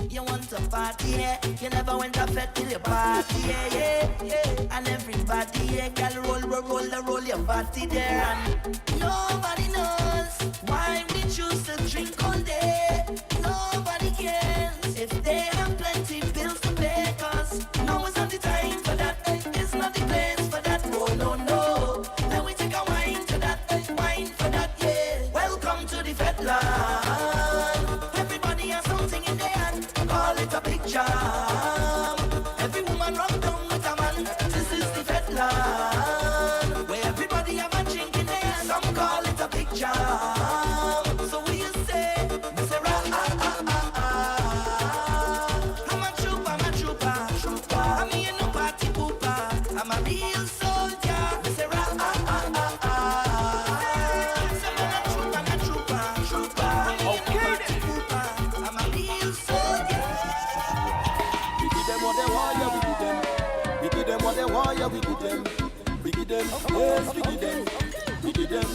You want to party, yeah? You never went to fete till you party, yeah. And everybody, yeah, girl, roll your body there. And nobody knows why we choose to drink all day. Nobody cares if they have plenty bills to pay. Cause now is not the time for that. It's not the place for that. No. Then we take a wine to that. Wine for that, yeah. Welcome to the fete land. Everybody has something in their hand. Call it a big jam. Every woman rock down with a man. This is the fete land, where everybody have a drink in their hand. Some call it a big jam. So we say, Mr. I'm a trooper. I'm here no party pooper. I'm a real soldier. Mr. I'm a trooper. I'm here no party pooper. I'm a real soldier. We give them what they want, yeah, we give them. We give them what they want, yeah, we give them. We give them, yes, we give them. We give them.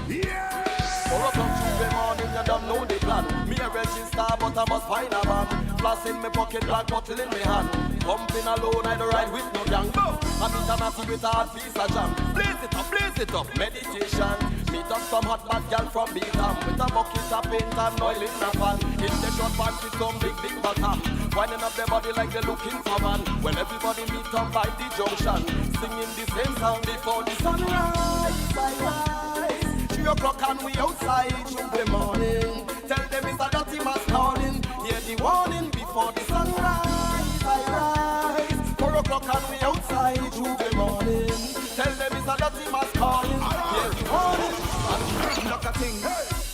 Yeah! 4 o'clock Tuesday morning, you don't know the plan. Me a register, but I must find a van. Flask in my pocket, black bottle in my hand. Pumping alone, I don't ride with no gang. I meet a natty with a hot piece of jam. Blaze it up, meditation. Meet up some hot bad girl from Vietnam. With a bucket of paint and oil in a pan. In the short pants with some big butter. Winding up their body like they're looking for man. When everybody meet up by the junction, singing the same song before the sunrise. 3 o'clock and we outside Tuesday morning. Tell them it's a dirty mass calling. Hear the warning before the sunrise. I rise. 4 o'clock and we outside Tuesday morning. Tell them it's a dirty mass calling. Hear the warning. Knock a ting,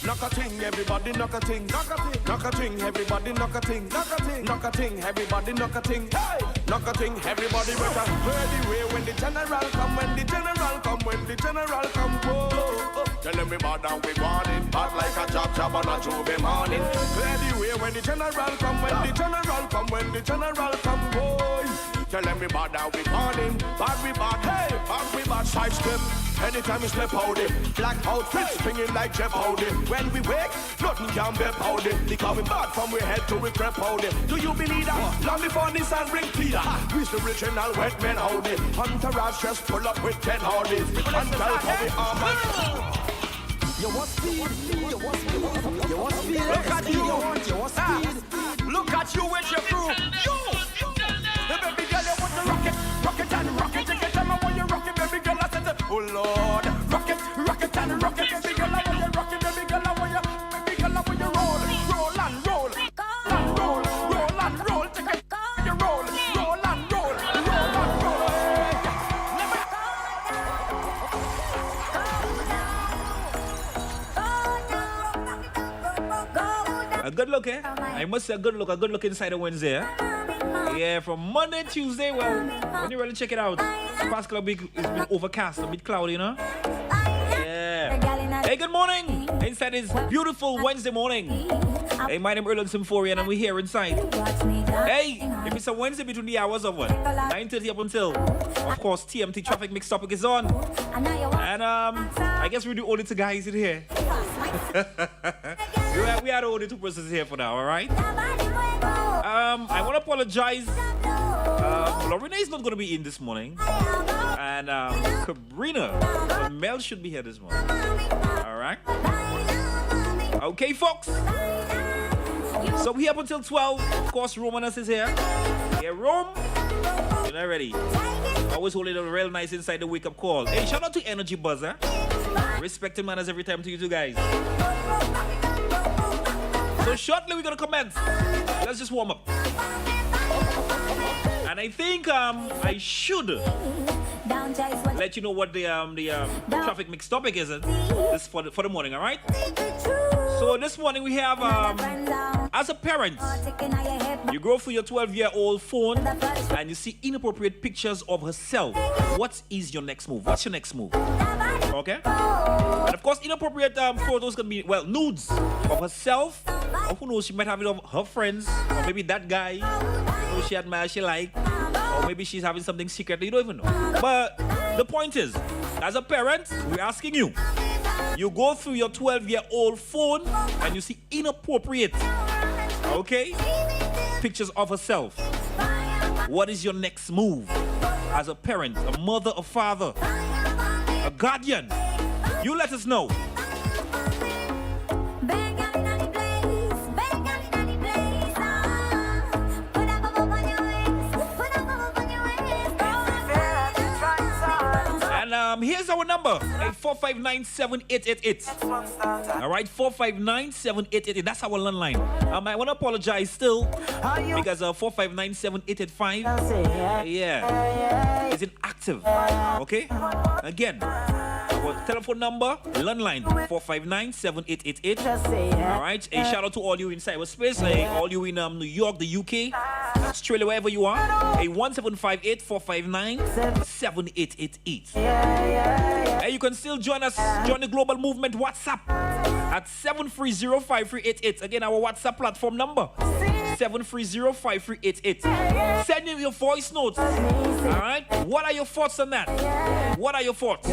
knock a ting, everybody knock a ting, knock a ting, everybody knock a ting, knock a ting, everybody knock a ting, knock a ting, everybody better hear the way when the general come, when the general come, when the general come, whoa. Tell them we bad and we want it, bad like a job on a Tuesday morning. Clear the way when the general come, when the general come, when the general come, boy. Tell them we bad and we want it, bad we bad, hey, bad we bad, side step. Anytime we step out it, black outfits swinging like Jeff Howdy. When we wake, nothing can be powder. Because we bad from we head to we crep powder. Do you believe that? Long before this and ring cleaner. We's the original wet men howdy. Hunter has just pull up with 10 howdies. And tell how we armor. You want speed, you want speed, you want speed. Look at you, you want speed. Look at you with your crew. You, the baby girl, you want to rock it and rock it. Take your time, I want you rock it, baby girl. I said, oh Lord, rock it and rock it, baby girl. I want you rock it, baby girl. I want you, baby girl. I want you roll and roll, roll and roll. Take it, you roll and roll. A good look, eh? I must say a good look inside the Wednesday, eh? Yeah, from Monday, Tuesday, well, when you really check it out, the past couple week it's been overcast, a bit cloudy, you know? Yeah. Hey, good morning! Inside this beautiful Wednesday morning. Hey, my name is Erlen Symphorian and we're here inside. Hey, if it's a Wednesday between the hours of what? 9:30 up until, of course, TMT Traffic Mix Topic is on. And I guess we're the only two guys in here. We are the only two persons here for now, alright? I want to apologize. Lorena is not going to be in this morning. And Sabrina, Mel should be here this morning. Alright? Okay, folks. So we up until 12. Of course, Romanus is here. Yeah, Rome. You're not ready. Always holding it real nice inside the wake-up call. Hey, shout out to Energy Buzzer. Respecting manners every time to you two guys. So shortly we're gonna commence. Let's just warm up. And I think I should let you know what the traffic mix topic is. This for the morning, all right? So this morning we have as a parent, you go through your 12-year-old phone and you see inappropriate pictures of herself. What is your next move? What's your next move? Okay? And of course, inappropriate photos can be, well, nudes of herself. Or who knows, she might have it of her friends. Or maybe that guy who she admires, she like. Or maybe she's having something secret, you don't even know. But the point is, as a parent, we're asking you. You go through your 12-year-old phone and you see inappropriate Okay? Pictures of herself. What is your next move as a parent, a mother, a father, a guardian? You let us know. And here's our number, 459-7888. All right, 459-7888. That's our landline. I want to apologize still because 459-7885. Yeah, is inactive. Okay. Again, our telephone number, landline 459-7888. All right. A shout out to all you in cyberspace, all you in New York, the UK, Australia, wherever you are. A 1758-459-7888. And you can still join us, join the Global Movement WhatsApp at 730-5388. Again, our WhatsApp platform number, 730-5388. Send in your voice notes. All right? What are your thoughts on that? What are your thoughts?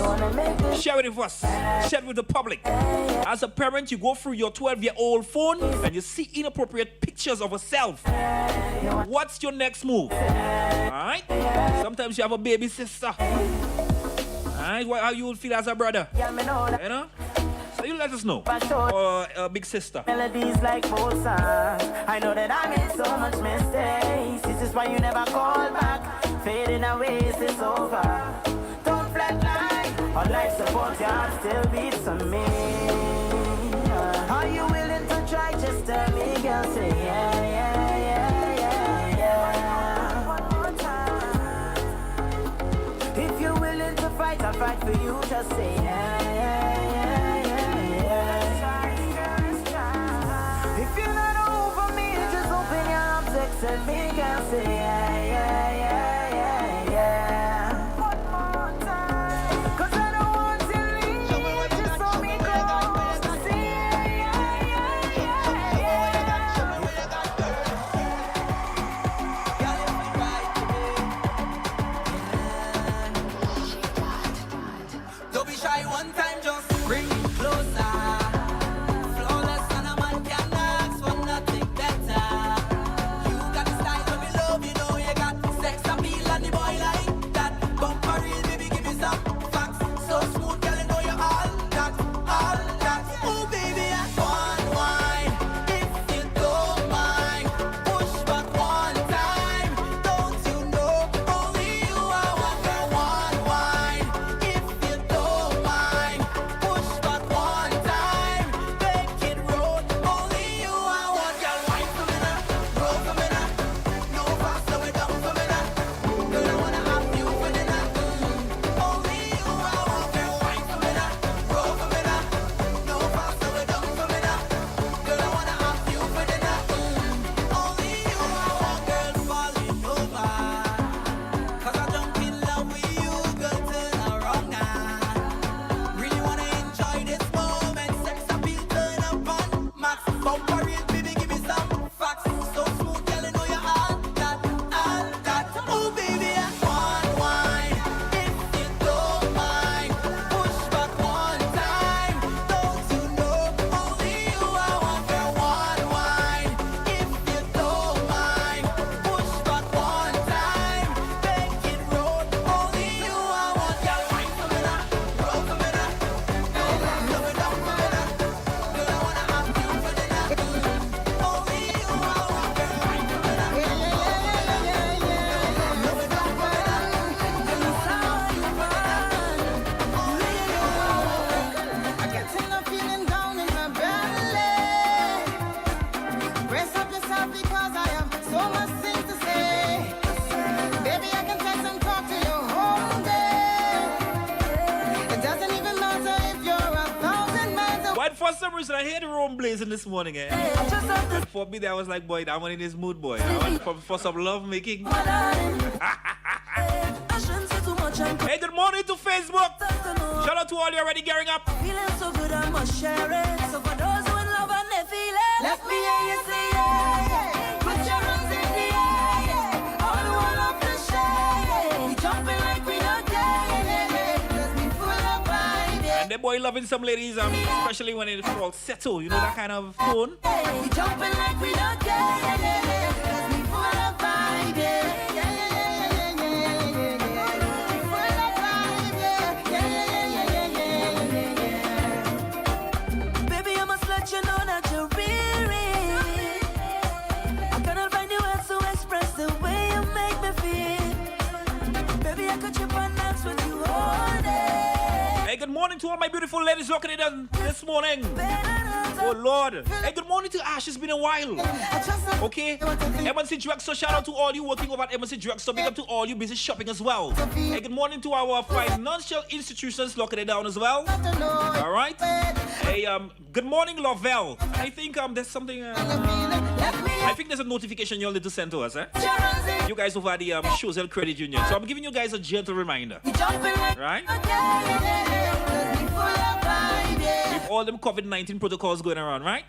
Share it with us. Share it with the public. As a parent, you go through your 12-year-old phone and you see inappropriate pictures of yourself. What's your next move? All right? Sometimes you have a baby sister. Alright, how you will feel as a brother? You know? So you let us know. Or a big sister. Melodies like Bosa. I know that I made so much mistakes. This is why you never call back. Fading away, it's over. Don't flatline. Our life support your heart still beats on me. Are you willing to try? Just tell me, girl. Say yeah, yeah, yeah, yeah, yeah. If you're willing to fight, I'll fight for you. Just say yeah, yeah, yeah, yeah. If you're not over me, just open your arms, accept me, girl. Say yeah, yeah, yeah, yeah, yeah. One more time. 'Cause I don't want to leave, just hold me close. Say yeah, yeah, yeah, yeah, yeah. Don't be shy one time, just bring it closer. Flawless and a man can ask for nothing better. You got the style of me love, you know you got sex appeal and the boy like that. Bumper real, baby, give me some facts. So smooth, girl, you know you're all that, all that. Oh, baby, I want wine. If you don't mind, push back one time. Don't you know, only you I want, girl, one wine. If you don't mind, push back one time. Make it roll, only you I want, girl, wine for me now, roll for me now. No faster, we down for me now. Girl, I wanna have you for the night. Only you I want, girl, wine for me now, roll for me now. No faster, we down for me now. Girl, I wanna have you for the night. Only you I want, girl, falling over. 'Cause I'm drunk in love with you, girl, turn around now. Really wanna enjoy this moment. Sex appeal, turn up on max. Bumper real, baby, give me some facts. So smooth, girl, you know you're all that, all that. Oh, baby, I want wine. If you don't mind, push back one time. Don't you know, only you I want, girl, one wine. If you don't mind, push back one time. Make it roll, only you I want, girl, wine for me now, roll for me now. Girl, love it down for me now. Girl, I wanna have you for the night. Only you I want, girl, wine for me now. Love it down for me now. Girl, you sound you only you I want. I get enough feeling down in my belly. Brace up yourself because I have so much things to say. Baby, I can text and talk to you all day. It doesn't even matter if you're 1,000 miles away. But for some reason, I hear the room blazing this morning, eh? I just have to And for me, I was like, boy, I'm in this mood, boy. I want for some love making. I shouldn't say too much. I'm Hey, good morning to Facebook. know. Shout out to all you already gearing up. Feeling so good, I must share it. So for those who in love and they feel it, let me hear you say yeah, yeah. Put your hands in the air, yeah. All the one of the shade. We jumping like we don't care, yeah. Cause we full of vibe, yeah. And the boy loving some ladies, especially when it's called settle. You know that kind of tone? We jumping like we don't care. all my beautiful ladies looking at them this morning. Oh Lord. Hey, good morning to Ash. It's been a while. Okay. M&C Drugstore. Shout out to all you working over at M&C Drugstore. Big up to all you busy shopping as well. Hey, good morning to our financial institutions locking it down as well. All right. Hey, good morning, Lovell. I think there's something. I think there's a notification you'll need to send to us, eh? You guys over at the Chosel Credit Union. So I'm giving you guys a gentle reminder. Right? With all them COVID-19 protocols going around, right?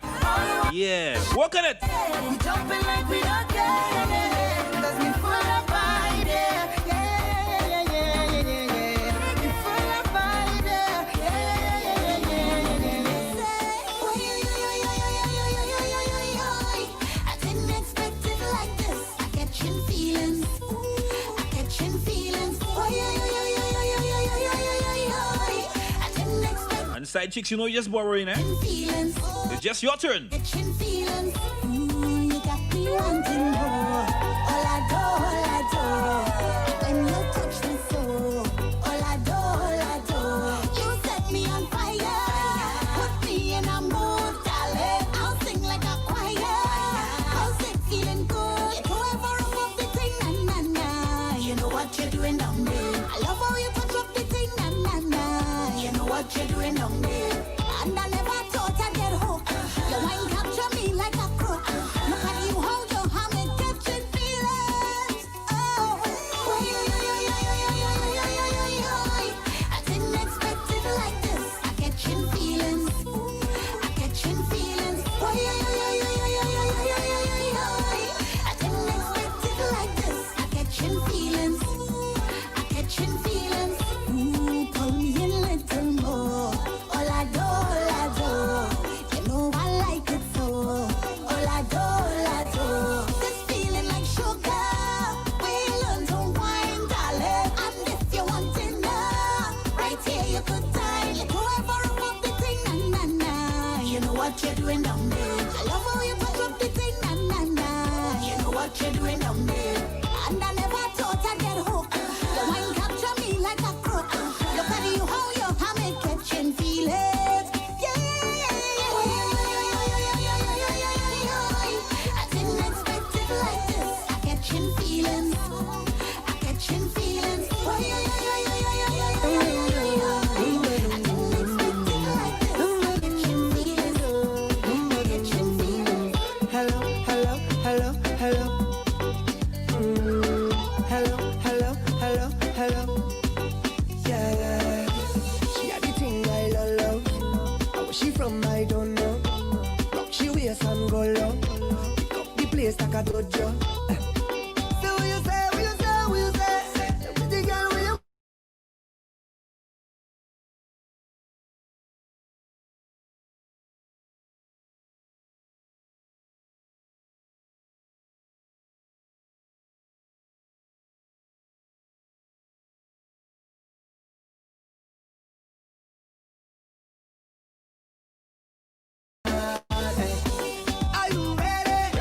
Yeah. Work on it. And side chicks, you know you're just borrowing, eh? It's just your turn. You're doing on me, and I never thought I'd get hooked. Your wine capture me like a crook. Look at you, how you have me catching feelings. Oh, I didn't expect it like this. I catching feelings. I catching feelings. I didn't expect it like this. I catching feelings. I catching feelings. Ooh, pull me in little more. All I do, you know I like it so. All I do, this feeling like sugar. We learn to wine, darling. And if you want dinner, right here you could dine. You go ever above the thing, na na na. You know what you're doing down there. I love how you touch up the thing, na na na. You know what you're doing down there. And I never thought I'd get hooked. Your wine capture me like a crook. Look at you, how you have me catching feelings. I didn't expect it like this. I catching feelings. I catching feelings. I didn't expect it like this. I catching feelings. Hello, hello, hello, hello. Hello, hello, hello, hello. Yeah, she had the thing I love. How she from, I don't know. Rock she waist and go low. Pick up the place like a dojo. So what you say, what you say, what you say? Pretty girl, what you Are you ready?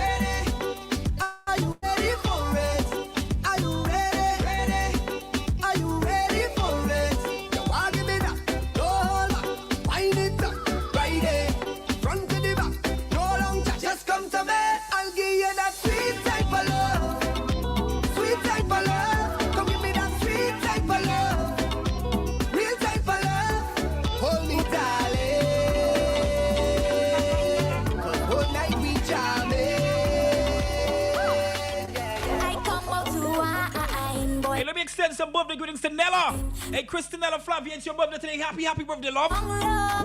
Are you ready for it? Are you ready? Are you ready for it? You want give me that? No hold back. Wind it up. Right there. Front to the back. No long chat. Just come to me. I'll give you that sweet type of love. Sweet type of love. Come give me that sweet type of love. Real type of love. Hold me, darling. 'Cause whole night we jamming. I come out to wine, boy. Hey, let me extend some birthday greetings to Nella. Hey, Christinella Flavia, it's your birthday today. Happy birthday, love.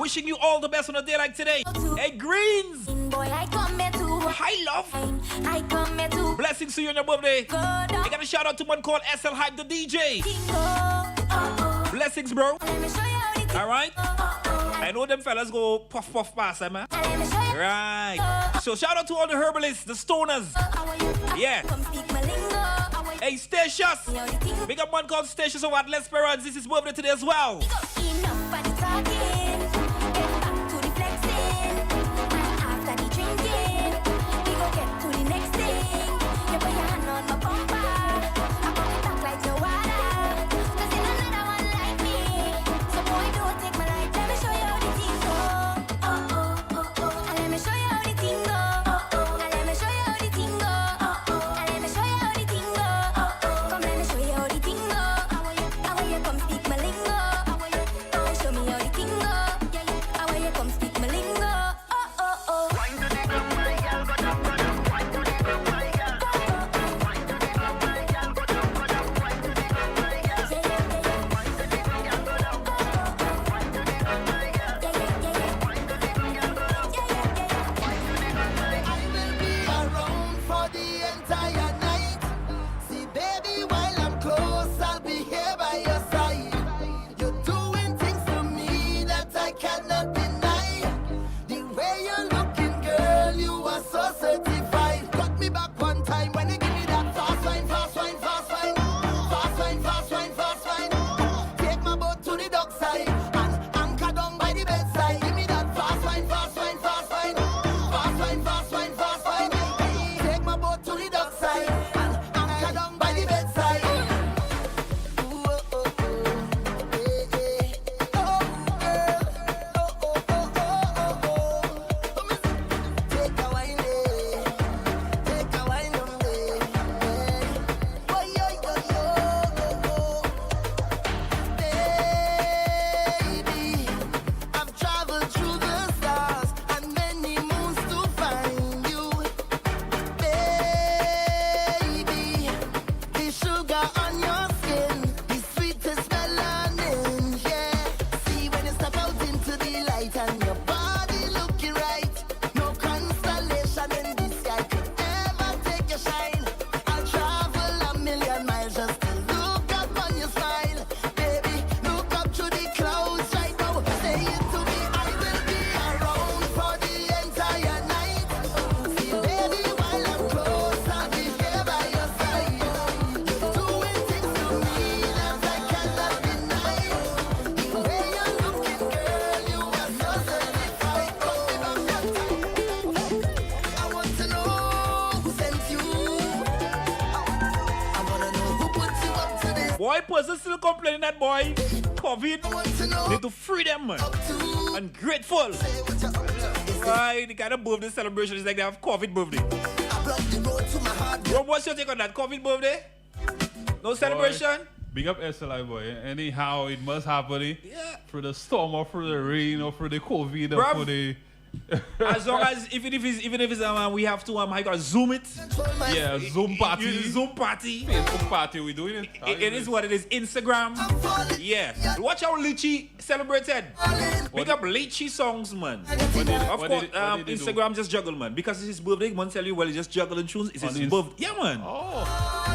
Wishing you all the best on a day like today. Hey, Greens. Boy, I come here to Hi, love. I come here to Blessings to you on your birthday. go down. I got a shout out to one called SL Hype the DJ. Blessings, bro. Let me show you how it All right. I I know them fellas go puff past them, man. Let me show you Right. So shout out to all the herbalists, the stoners. how you Yeah. come speak my lingo. How you Hey, Statius. know the thing. Big up one called Statius over at Les Perons. This is birthday today as well. Enough of the talking. Get back to the flexing. And after the drinking, we go get to the next thing. You put your hand on my bumper. I pop it back like your water. 'Cause in another one like me. So boy, don't take my life. Let me me back one time when you give me that fast wine, fast wine, fast wine. Fast wine, fast wine, fast wine. Take my boat to the dockside and anchor down by the bedside. Give me that fast wine, fast wine, fast wine. Fast wine, fast wine, fast wine. Take my boat to the dockside and anchor down by the bedside. Ooh, oh, oh, oh. Eh, eh. Oh, girl. Oh, oh, oh, oh, oh, oh. Come and see. Take a wine, eh. Take a wine on me. Oh, yo, yo, yo, baby. I've traveled through the stars and many moons to find you, baby. The sugar on your skin, the sweetest melanin, yeah. See when you step out into the light and your body looking right. No constellation in the sky could ever take your shine. I'll travel a million miles just to look up on your smile, baby. Look up to the clouds right now. Say it to me, I will be around for the entire night. See, baby, while I'm close, I'll be here by your side. Doing things to me that I cannot deny. The way you're looking, girl, you are so certified. Come give up your time. I want to know who sent you. I wanna know who put you up to this. Boy, person still complaining that boy. COVID. I want to know Need to free them, man. to Ungrateful. say what you're up to. Is it Why the kind of birthday celebration is like they have COVID birthday? I block the road to my heart? Bro, what's your take on that COVID birthday? No celebration? Big up SLI boy. Anyhow, it must happen. Yeah. Through the storm or through the rain or through the COVID or Bruv. through the As long as even if it's we have to how you call Zoom it. yeah Zoom party, Zoom party. Facebook party. We doing it. It is what it is. Instagram. Yeah. Watch how Lychee celebrated. Big up Lychee songs, man. Of what course, did they do? Instagram just juggle, man. Because it's his birthday, man tell you, well, he's just juggling tunes. It's his birthday. Yeah, man. Oh,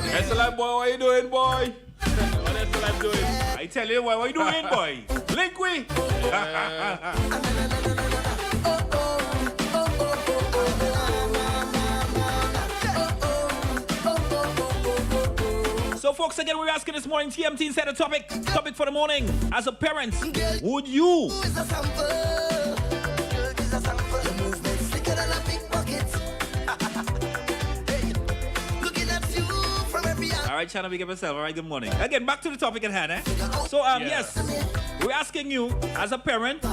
SLI boy, what you doing, boy? What SLI doing? I tell you, what you doing, boy? Link we. So, folks, again, we're asking this morning, TMT inside the topic for the morning. As a parent, would you It's a sample. Girl, it's a sample. Your movement slicker than a pickpocket. Hey, looking at you from every angle. All right, Chana, big up yourself. All right, good morning. Again, back to the topic at hand, eh? So, yes, we're asking you, as a parent,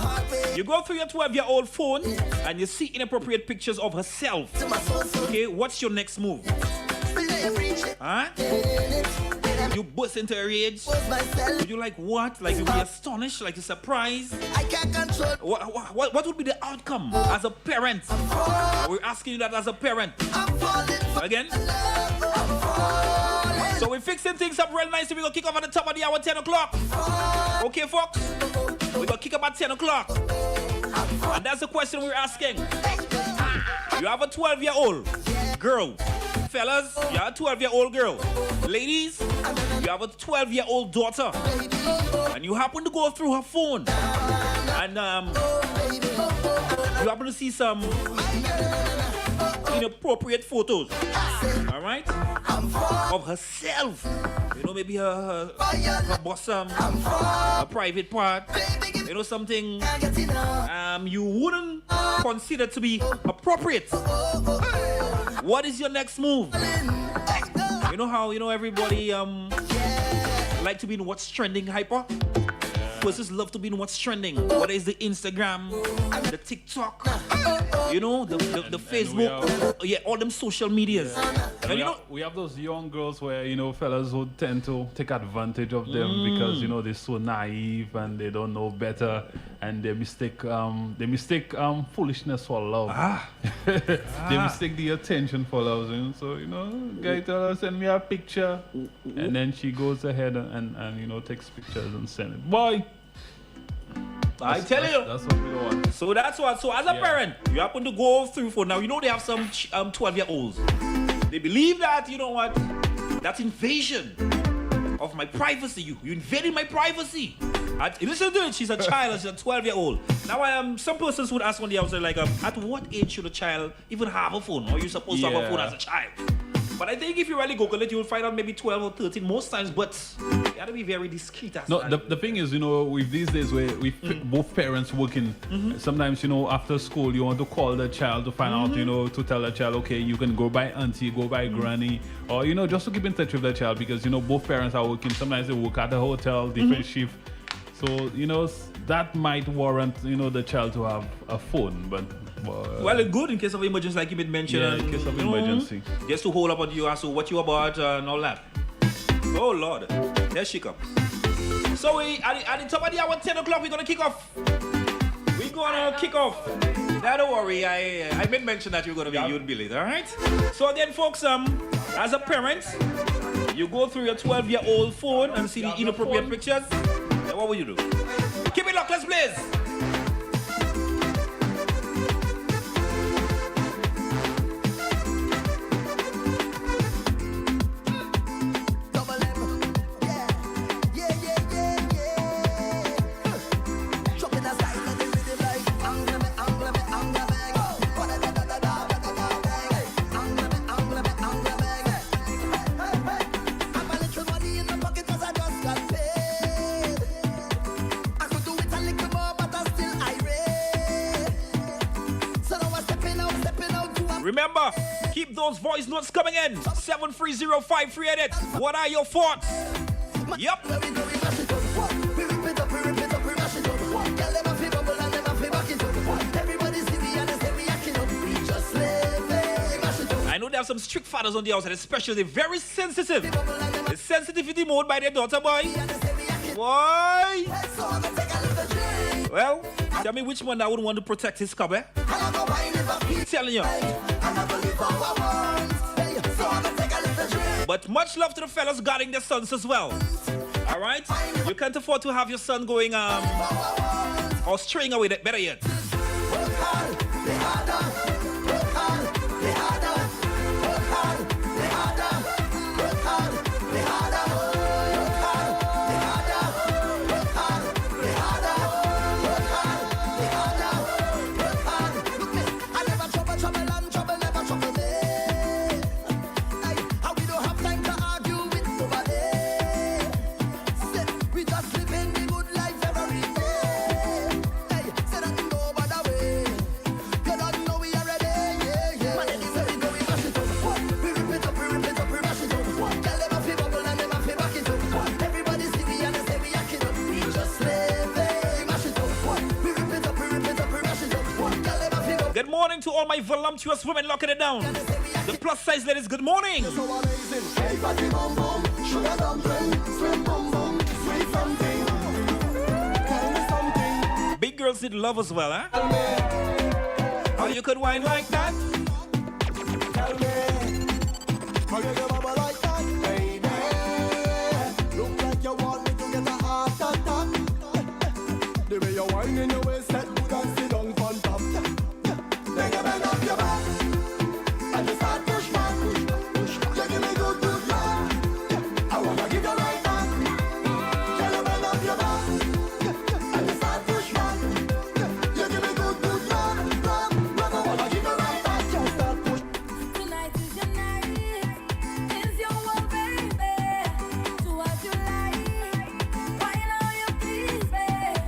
you go through your 12-year-old phone and you see inappropriate pictures of herself. To my soul, so Okay, what's your next move? still there, preach it. Huh? In it. You burst into a rage? Was myself. Would you like what? Like you'd be astonished? Like you're surprised? I can't control. What would be the outcome as a parent? We're asking you that as a parent. I'm falling for Again? love. I'm falling. So we're fixing things up real nice. We're going to kick off at the top of the hour, 10 o'clock. Okay, folks? We're going to kick up at 10 o'clock. And that's the question we're asking. You have a 12-year-old girl. Fellas, you have a 12-year-old girl. Ladies, you have a 12-year-old daughter. And you happen to go through her phone. And you happen to see some inappropriate photos. All right? Of herself. You know, maybe her bosom, her private part. You know, something you wouldn't consider to be appropriate. What is your next move? You know how, everybody like to be in what's trending hyper? Persons love to be in what's trending. Whether it's the Instagram, the TikTok, the Facebook, all them social medias. And we have those young girls where fellas who tend to take advantage of them because they're so naive and they don't know better and they mistake foolishness for love. They mistake the attention for love. So guy tell her send me a picture and then she goes ahead and takes pictures and send it. Boy, I tell you. That's what we don't want. So that's what. So as a parent, you happen to go through for now. They have some 12-year-olds. They believe that that's invasion of my privacy. You invaded my privacy. Listen to it. She's a child. She's a 12-year-old. Now, some persons would ask on the outside, like, at what age should a child even have a phone? Or are you supposed to have a phone as a child? But I think if you really Google it, you'll find out maybe 12 or 13 most times. But you got to be very discreet. No, the thing is, with these days where both parents working, sometimes, after school, you want to call the child to find out, to tell the child, okay, you can go by auntie, go by granny, or, just to keep in touch with the child because, both parents are working. Sometimes they work at the hotel, different shift. So, that might warrant, the child to have a phone, but... well, it's good in case of emergency, like you been mentioning. Yeah, in case of emergency. Just to hold up on you, ask what you about and all that. Oh, Lord. There she comes. So, at the top of the hour, 10 o'clock, we're going to kick off. We're going to kick off. Now, don't worry. I made mention that you're going to be you'd be late, all right? So, again, folks, as a parent, you go through your 12-year-old phone and see the inappropriate pictures. Then what will you do? Keep it locked, let's blaze. Remember, keep those voice notes coming in. 730-538. What are your thoughts? Yep. I know there are some strict fathers on the outside, especially very sensitive. The sensitivity mode by their daughter, boy. Why? Well, tell me which one that would want to protect his cub, eh? I'm telling you. But much love to the fellas guarding their sons as well. Alright? You can't afford to have your son going or straying away, better yet. Work hard, play harder. Work hard, play harder. Work hard, play harder. Work hard, play harder. Work hard, play harder. Work hard, play harder. Work hard, play harder. Work hard. Look me, I never trouble and trouble never trouble me. How we don't have time to argue with nobody. We just live in the good life every day. Say that you know by the way. You don't know we already, yeah. Man, anywhere we go, we mash it up. We rip it up, we mash it up. Tell them I feel bubble and them I feel back it up. Everybody see me and they say we act it up. We just live, we mash it up. We rip it up, we mash it up. Tell them I feel bubble. Good morning to all my voluptuous women locking it down. The plus size ladies, good morning. So amazing. Hey, fatty bum bum, sugar dumpling, sweet bum bum, sweet something. Tell me something. Big girls need love as well, huh? Tell me. How you could whine like that? Tell me. How you get bubble like that, baby? Look like you want me to get a heart attack. The way you whine in your waist, set good and sit down on top. Then you bend up your back and you start push back. You give me good love. I wanna give you right back. Tell you bend up your back and you start push back. You give me good love. I wanna give you right back. Just start push. Tonight is your night, is your one, baby. Do what you like, why now you please, babe.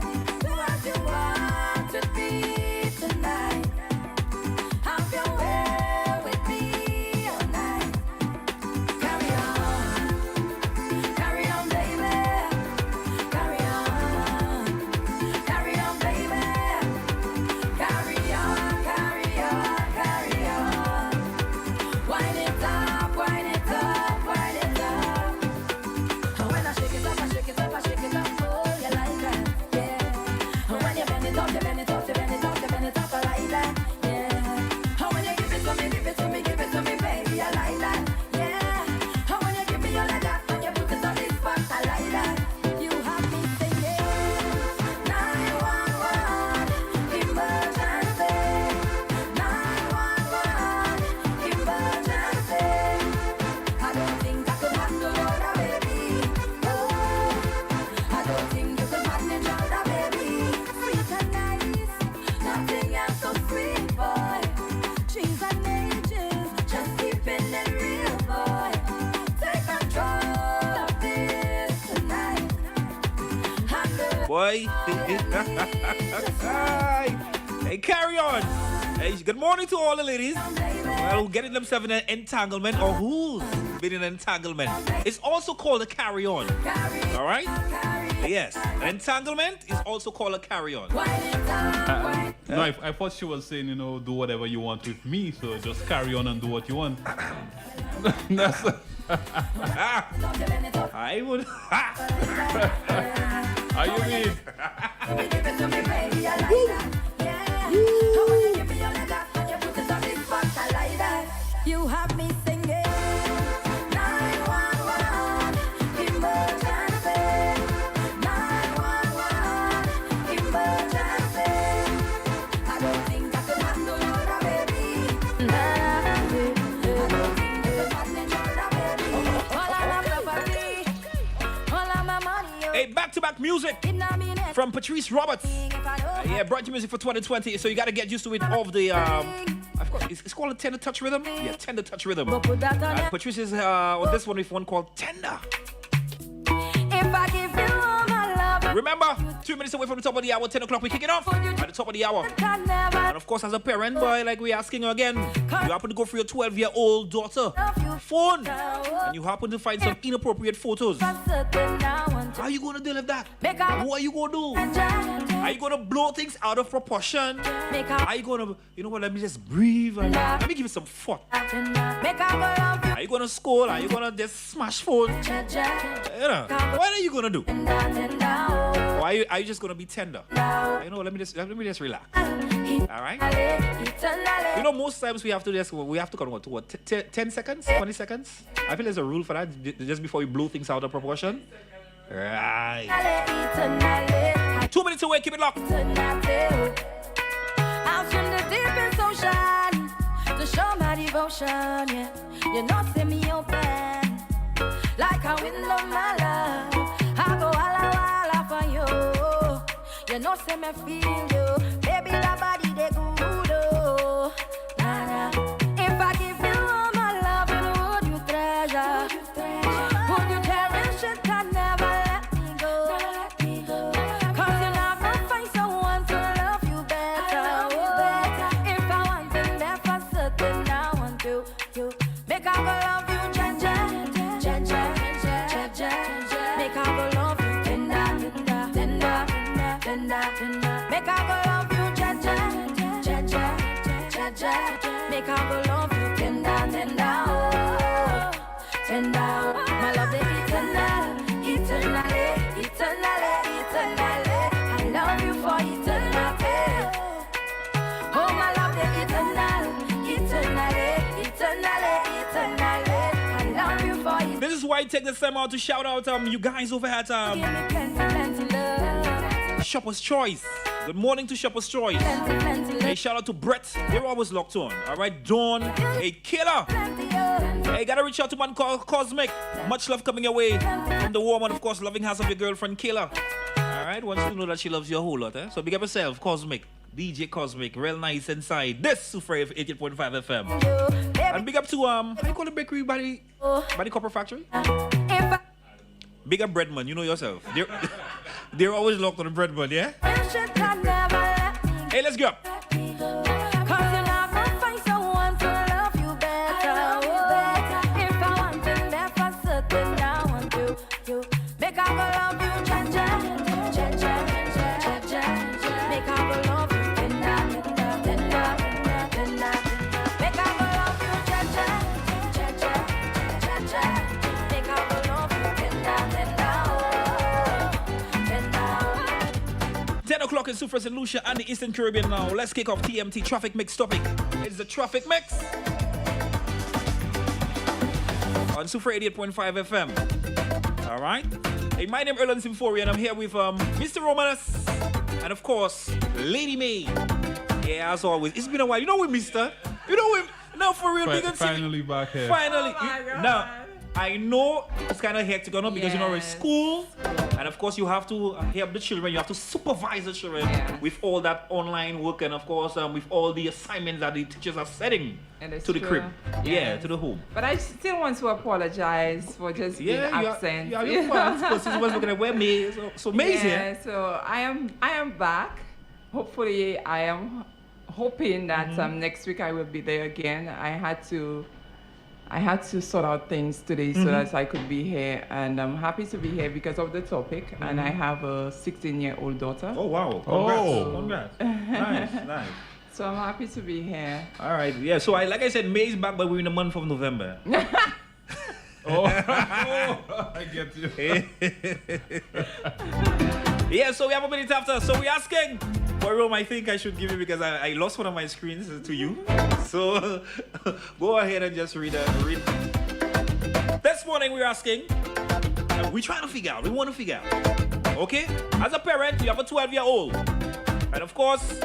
Do what you want to be tonight. Have your way with me all night. Carry on, baby. Carry on, baby. Carry on. Wind it up. And when I shake it up, oh, you like that, yeah. And when you bend it up, I like that, yeah. And when you give it to me, baby, I like that, yeah. And when you give me all of that, and you put it on the spot, I like that. You have me singing 911 emergency, 911 emergency. Boy. Hey, carry on. Hey, good morning to all the ladies. Well, who getting themselves in an entanglement or who's been in an entanglement. It's also called a carry on. All right? Yes. An entanglement is also called a carry on. No, I thought she was saying, do whatever you want with me, so just carry on and do what you want. That's I would. How you mean? You have me singing 911 emergency, 911 emergency. I don't think I can handle your baby. I don't think I can manage your baby. All of my property, all of my money. Hey, back-to-back music from Patrice Roberts. Yeah, brought you music for 2020, so you gotta get used to it of the I've got, it's called a tender touch rhythm. Yeah, tender touch rhythm. And Patrice is on this one with one called Tender. If I give you all my love, Remember, 2 minutes away from the top of the hour, 10 o'clock, we kick it off at the top of the hour. And of course, as a parent, boy, like we're asking you again, you happen to go for your 12-year-old daughter phone, and you happen to find some inappropriate photos. How are you going to deal with that? What are you going to do? Are you going to blow things out of proportion? Are you going to, you know what, let me just breathe and let me give you some thought. Are you going to scold? Are you going to just smash phone? You know, what are you going to do? Or are you just going to be tender? You know, let me just relax. All right? You know, most times we have to come to what, 10 seconds? 20 seconds? I feel there's a rule for that, just before you blow things out of proportion. Right. 2 minutes away, keep it locked. Out from the deepest ocean to show my devotion, yeah. You know, see me open like a window, my love. I go walla for you. You know, see me feel you. Baby, that body, they good, oh. Nah. If I give you all my love, you know, would you treasure? Would you cherish it and never let me go? Cause you'll never find someone to love you better. If I want to there for certain, I want you. Make I go love you, Jaja. Make I go love you, tender. Make I go love you, Jaja. Make I go love you, tender. Oh, tender. My love, they eternally. I love you for eternity. Oh, my love, they eternally. I love you for eternity. This is why I take this time out to shout out you guys over at Give me plenty love. Shopper's Choice. Good morning to Shopper's Choice. Hey, shout out to Brett. They're always locked on. All right, Dawn. Hey, Killer. Hey, gotta reach out to man called Cosmic. Much love coming your way from the woman, of course, loving house of your girlfriend, Killer. All right, wants to know that she loves you a whole lot, eh? So big up yourself, Cosmic. DJ Cosmic, real nice inside. This Super 88.5 FM. And big up to how you call the bakery by the Copper Factory? Big up Breadman, you know yourself. They're always locked on the Breadman, yeah? Hey, let's go. Make I go love you, Jaja. Make I go love you, tender. Make I go love you, Jaja. Make I go love you, tender. 10 o'clock in Super St. Lucia and the Eastern Caribbean now. Let's kick off TMT Traffic Mix topic. It's the Traffic Mix on Super 88.5 FM. All right. Hey, my name is Erland Symphori and I'm here with Mr. Romanus and of course Lady May. Yeah, as always. It's been a while. You know we missed her. You know we now for real. Finally back here. Finally. I know it's kind of hectic, because you know we're in Yes. school, and of course you have to help the children. You have to supervise the children Yeah. with all that online work, and of course with all the assignments that the teachers are setting And it's to the true. crib. Yeah, Yes. to the home. But I still want to apologize for just being absent. Yeah, you're fine. Because he was looking at where May, so May's Yeah, here. so I am back. Hopefully, I am hoping that next week I will be there again. I had to sort out things today so that I could be here, and I'm happy to be here because of the topic. And I have a 16-year-old daughter, Oh wow! Congrats! Nice, nice. so I'm happy to be here. All right, yeah. So like I said, May's back, but we're in the month of November. I get you. Yeah, so we have a minute after. So we're asking what room I think I should give you because I lost one of my screens to you. So go ahead and just read. This morning we're asking, we're trying to figure out, we want to figure out. Okay? As a parent, you have a 12-year-old. And of course,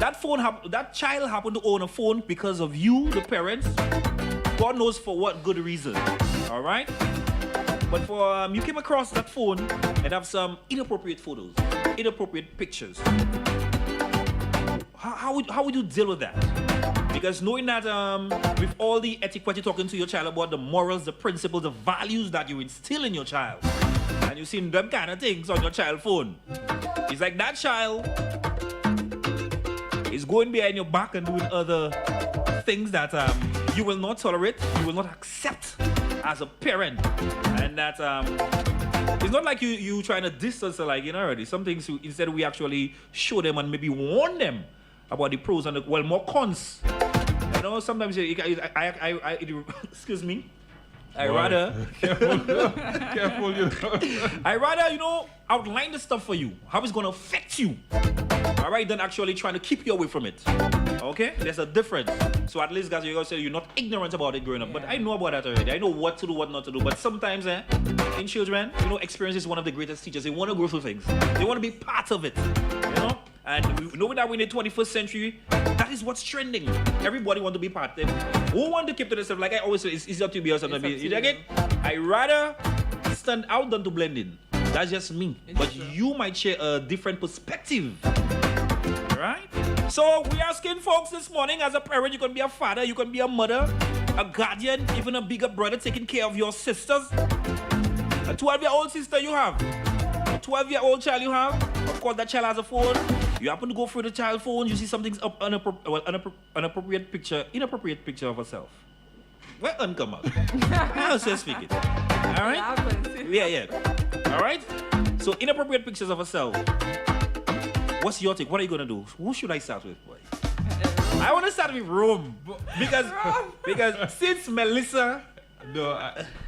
that child happened to own a phone because of you, the parents. God knows for what good reason. All right? But for you came across that phone and have some inappropriate photos, inappropriate pictures. How would you deal with that? Because knowing that with all the etiquette you're talking to your child about, the morals, the principles, the values that you instill in your child, and you've seen them kind of things on your child phone, it's like that child is going behind your back and doing other things that you will not tolerate, you will not accept as a parent, and that it's not like you trying to distance, like, you know, already. Some things instead we actually show them and maybe warn them about the pros and the more cons. You know, sometimes I excuse me. I rather Careful, you know. I rather outline the stuff for you, how it's gonna affect you. All right, than actually trying to keep you away from it. Okay, there's a difference. So at least, guys, you're gonna say you're not ignorant about it growing up. But I know about that already. I know what to do, what not to do. But sometimes, in children, experience is one of the greatest teachers. They want to go through things. They want to be part of it. And knowing that we're in the 21st century, that is what's trending. Everybody want to be part of it. Who want to keep to themselves? Like I always say, it's easier to be or something. You get it? I rather stand out than to blend in. That's just me. But you might share a different perspective. Right? So we're asking folks this morning, as a parent, you can be a father, you can be a mother, a guardian, even a bigger brother taking care of your sisters. A 12-year-old sister you have, a 12-year-old child you have. Of course, that child has a phone. You happen to go through the child phone, you see something's up, inappropriate picture of herself. Well, come out. I'll just speak it. All right? Yeah. All right? So inappropriate pictures of herself. What's your take? What are you gonna do? Who should I start with, boy? I want to start with Rome because since Melissa. No,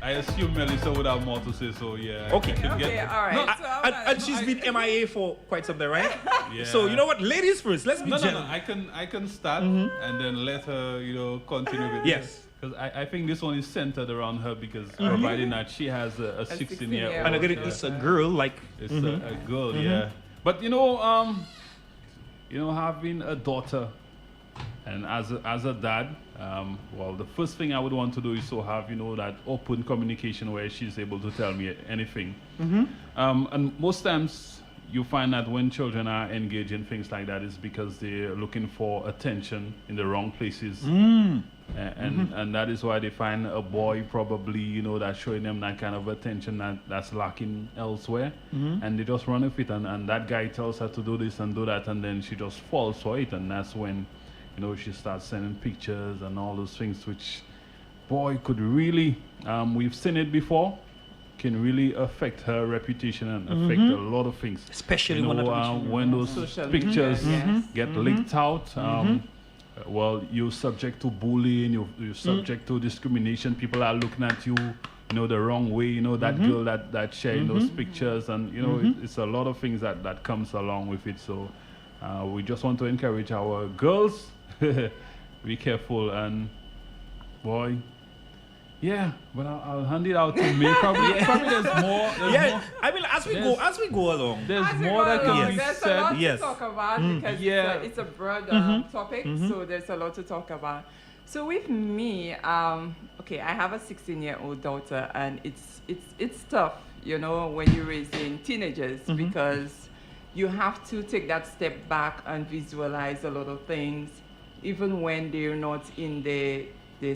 I assume Melissa would have more to say, so yeah. Okay. All right. No, and she's been MIA for quite some time, right? Yeah. So you know what? Ladies first. Let's be No, gentle. I can start and then let her, continue with Yes. this. Because I think this one is centered around her because providing that she has a 16-year-old. And again, it's a girl, like It's a girl, yeah. But having a daughter, and as a dad, well, the first thing I would want to do is to have that open communication where she's able to tell me anything. And most times you find that when children are engaged in things like that, is because they're looking for attention in the wrong places. And that is why they find a boy probably, that's showing them that kind of attention that's lacking elsewhere. And they just run with it. And that guy tells her to do this and do that. And then she just falls for it. And that's when, she starts sending pictures and all those things, which, boy, could really, we've seen it before, can really affect her reputation and affect a lot of things. Especially when those pictures get leaked out. Well, you're subject to bullying, you're subject to discrimination. People are looking at you, the wrong way. That girl that sharing those pictures, and it's a lot of things that comes along with it. So we just want to encourage our girls, be careful, and boy, yeah. But I'll hand it out to me. Probably there's more. I mean, as we go along, there's more that can be there's said. a lot to talk about because Yeah. it's a broad topic, so there's a lot to talk about. So with me, okay, I have a 16-year-old daughter, and it's tough, you know, when you're raising teenagers because you have to take that step back and visualize a lot of things, even when they're not in the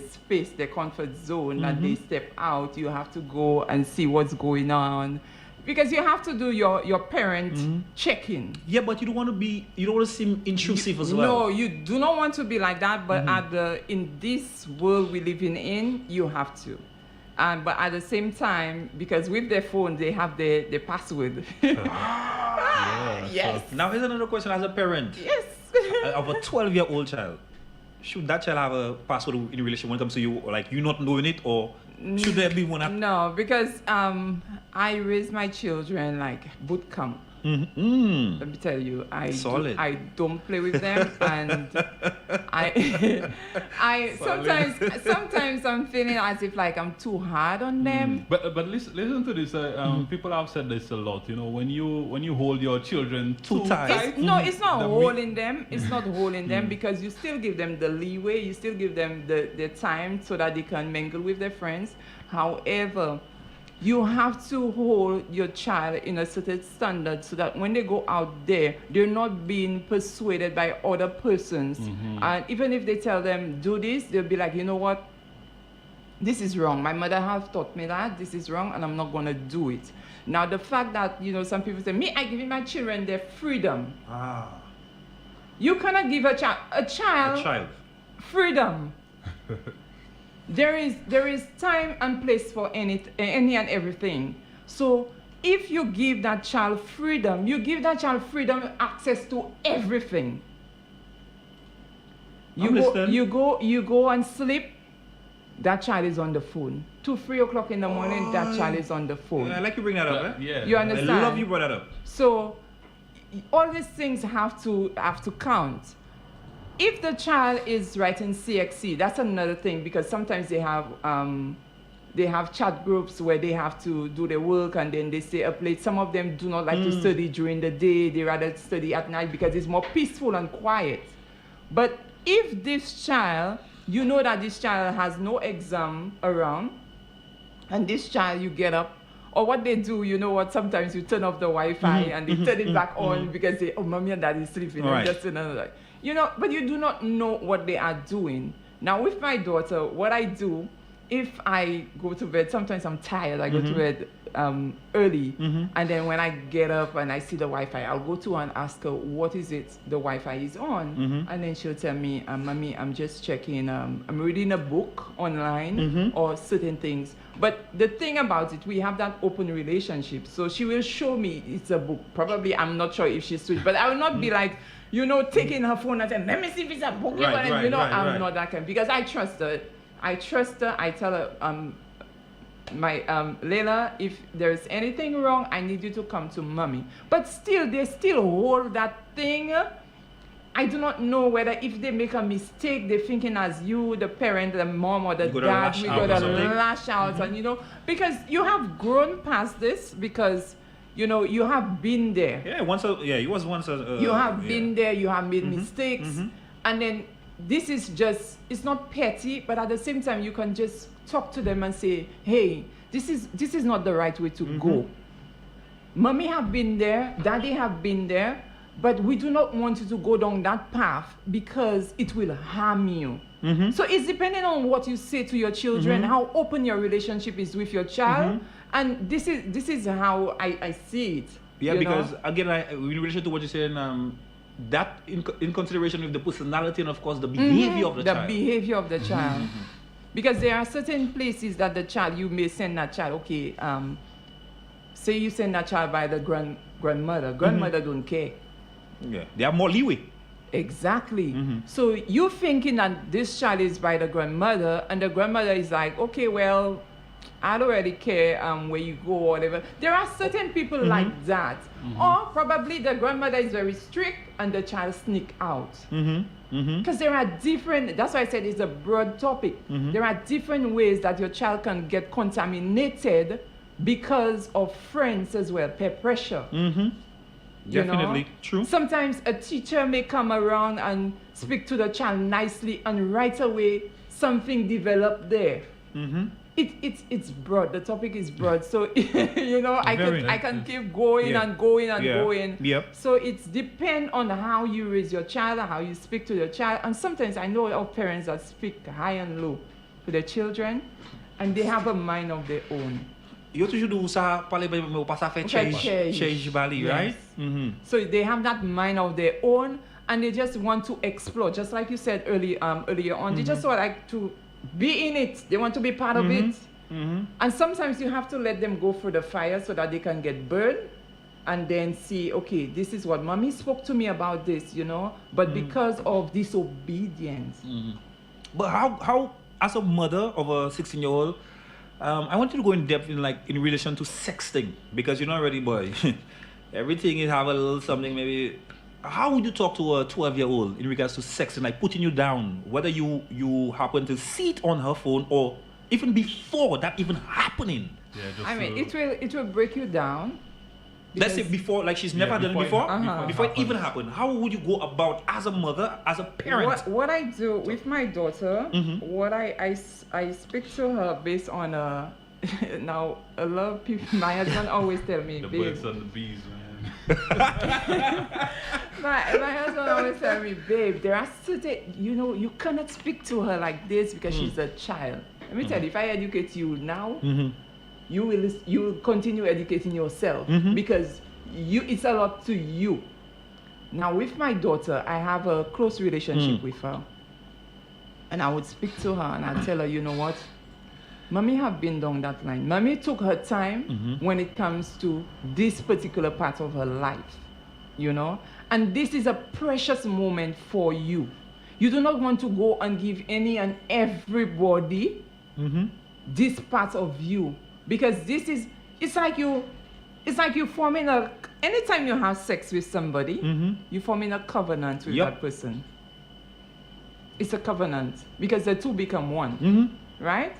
space, the comfort zone, and they step out. You have to go and see what's going on. Because you have to do your parent check-in. Yeah, but you don't want to seem intrusive as well. No, you do not want to be like that, but in this world we living in, you have to. But at the same time, because with their phone, they have the password. Yes. Now here's another question as a parent. Yes. Of a 12-year-old child. Should that child have a password in relation when it comes to you, or like you not knowing it, or should there be one? No, because I raise my children like boot camp. Let me tell you, I don't play with them, and I sometimes I'm feeling as if like I'm too hard on them. But listen to this. People have said this a lot. You know, when you hold your children too tight. It's not holding them. It's not holding them because you still give them the leeway. You still give them the time so that they can mingle with their friends. However, you have to hold your child in a certain standard so that when they go out there, they're not being persuaded by other persons. And even if they tell them, do this, they'll be like, you know what? This is wrong. My mother has taught me that. This is wrong, and I'm not going to do it. Now, the fact that, you know, some people say, I give my children their freedom. You cannot give a child freedom. There is time and place for any and everything. So if you give that child freedom, you give that child freedom, access to everything. You go and sleep, that child is on the phone. 2-3 o'clock in the morning, that child is on the phone. I like you bring that up. Yeah. You understand? I love you bring that up. So all these things have to count. If the child is writing CXC, that's another thing, because sometimes they have chat groups where they have to do their work and then they stay up late. Some of them do not like to study during the day. They rather study at night because it's more peaceful and quiet. But if this child, you know that this child has no exam around, and this child, you get up, or what they do, you know what, sometimes you turn off the Wi-Fi and they turn it back on because they, mommy and daddy is sleeping. Right. Just another, you know, but you do not know what they are doing. Now with my daughter, what I do, if I go to bed, sometimes I'm tired, I go to bed early, and then when I get up and I see the Wi-Fi, I'll go to her and ask her, what is it the Wi-Fi is on? And then she'll tell me, mommy, I'm just checking, I'm reading a book online or certain things. But the thing about it, we have that open relationship. So she will show me it's a book. Probably, I'm not sure if she's switched, but I will not be like, you know, taking her phone and saying, let me see if it's a book. I'm not that kind, because I trust her. I tell her, Layla, if there's anything wrong, I need you to come to mommy. But still, they still hold that thing. I do not know whether if they make a mistake, they're thinking as you, the parent, the mom or the dad, we got to lash out. And, you know, because you have grown past this, because, you know, you have been there. You was once a... you have been there, you have made mistakes. And then this is just, it's not petty, but at the same time, you can just talk to them and say, hey, this is not the right way to go. Mommy have been there, daddy have been there, but we do not want you to go down that path because it will harm you. So it's depending on what you say to your children, how open your relationship is with your child, and this is how I see it. Yeah, because again, in relation to what you're saying, that in consideration with the personality and of course the behavior of the child. The behavior of the child. Because there are certain places that the child, you may send that child, okay, say you send that child by the grandmother. Grandmother don't care. Yeah, they have more leeway. Exactly. So you're thinking that this child is by the grandmother, and the grandmother is like, okay, well, I don't really care where you go or whatever. There are certain people like that. Or probably the grandmother is very strict and the child sneak out. Because there are different, that's why I said it's a broad topic. There are different ways that your child can get contaminated because of friends as well, peer pressure. Definitely true. Sometimes a teacher may come around and speak to the child nicely, and right away something developed there. It's broad. The topic is broad, so you know I can keep going and going and going. Yep. So it's depend on how you raise your child, how you speak to your child, and sometimes I know of parents that speak high and low to their children, and they have a mind of their own. Yo toujours do ça parler mais pas ça fait change bali, right? So they have that mind of their own, and they just want to explore, just like you said earlier on. They just sort of like to be in it. They want to be part of it. And sometimes you have to let them go through the fire so that they can get burned and then see, okay, this is what mommy spoke to me about this, you know, but because of disobedience. But how as a mother of a 16-year-old, I want you to go in depth in relation to sexting, because you're not ready, boy. Everything is have a little something maybe. How would you talk to a 12-year-old in regards to sexting, like putting you down, whether you happen to see it on her phone or even before that even happening? Yeah, I mean, it will break you down. Let's say before, like she's never done it before, before it even happened. How would you go about as a mother, as a parent? What I do with my daughter, what I speak to her based on now a lot of people. My husband always tell me, the babe. birds and the bees, man. my husband always tell me, babe, there are certain, you know, you cannot speak to her like this because she's a child. Let me tell you, if I educate you now, you will continue educating yourself because it's a lot to you. Now with my daughter, I have a close relationship with her, and I would speak to her and I tell her, you know what, mommy have been down that line. Mommy took her time when it comes to this particular part of her life, you know, and this is a precious moment for you. You do not want to go and give any and everybody this part of you, because it's like you forming anytime you have sex with somebody, you forming a covenant with that person. It's a covenant because the two become one, right?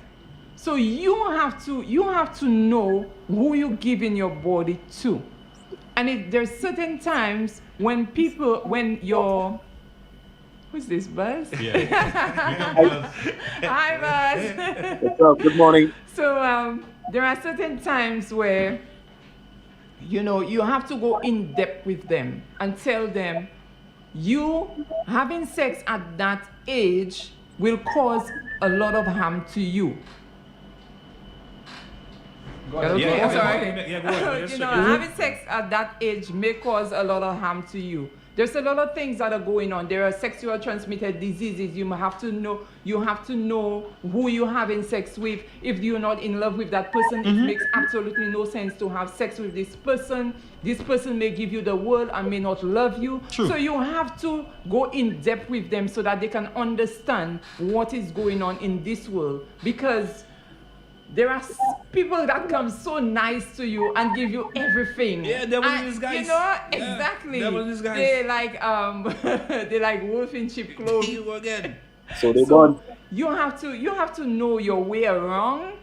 So you have to know who you giving your body to, and there's certain times when who's this, Buzz? Yeah. Hi, Buzz. What's up? Good morning. So there are certain times where, you know, you have to go in depth with them and tell them you having sex at that age will cause a lot of harm to you. Okay, I'm sorry. You know, having sex at that age may cause a lot of harm to you. There's a lot of things that are going on. There are sexual transmitted diseases. You have to know who you're having sex with. If you're not in love with that person, it makes absolutely no sense to have sex with this person. This person may give you the world and may not love you. True. So you have to go in depth with them so that they can understand what is going on in this world. Because there are people that come so nice to you and give you everything. Yeah, devil in disguise. You know, exactly. Devil in disguise. They like they like wolf in sheep clothes. You again. So they done. You have to know your way around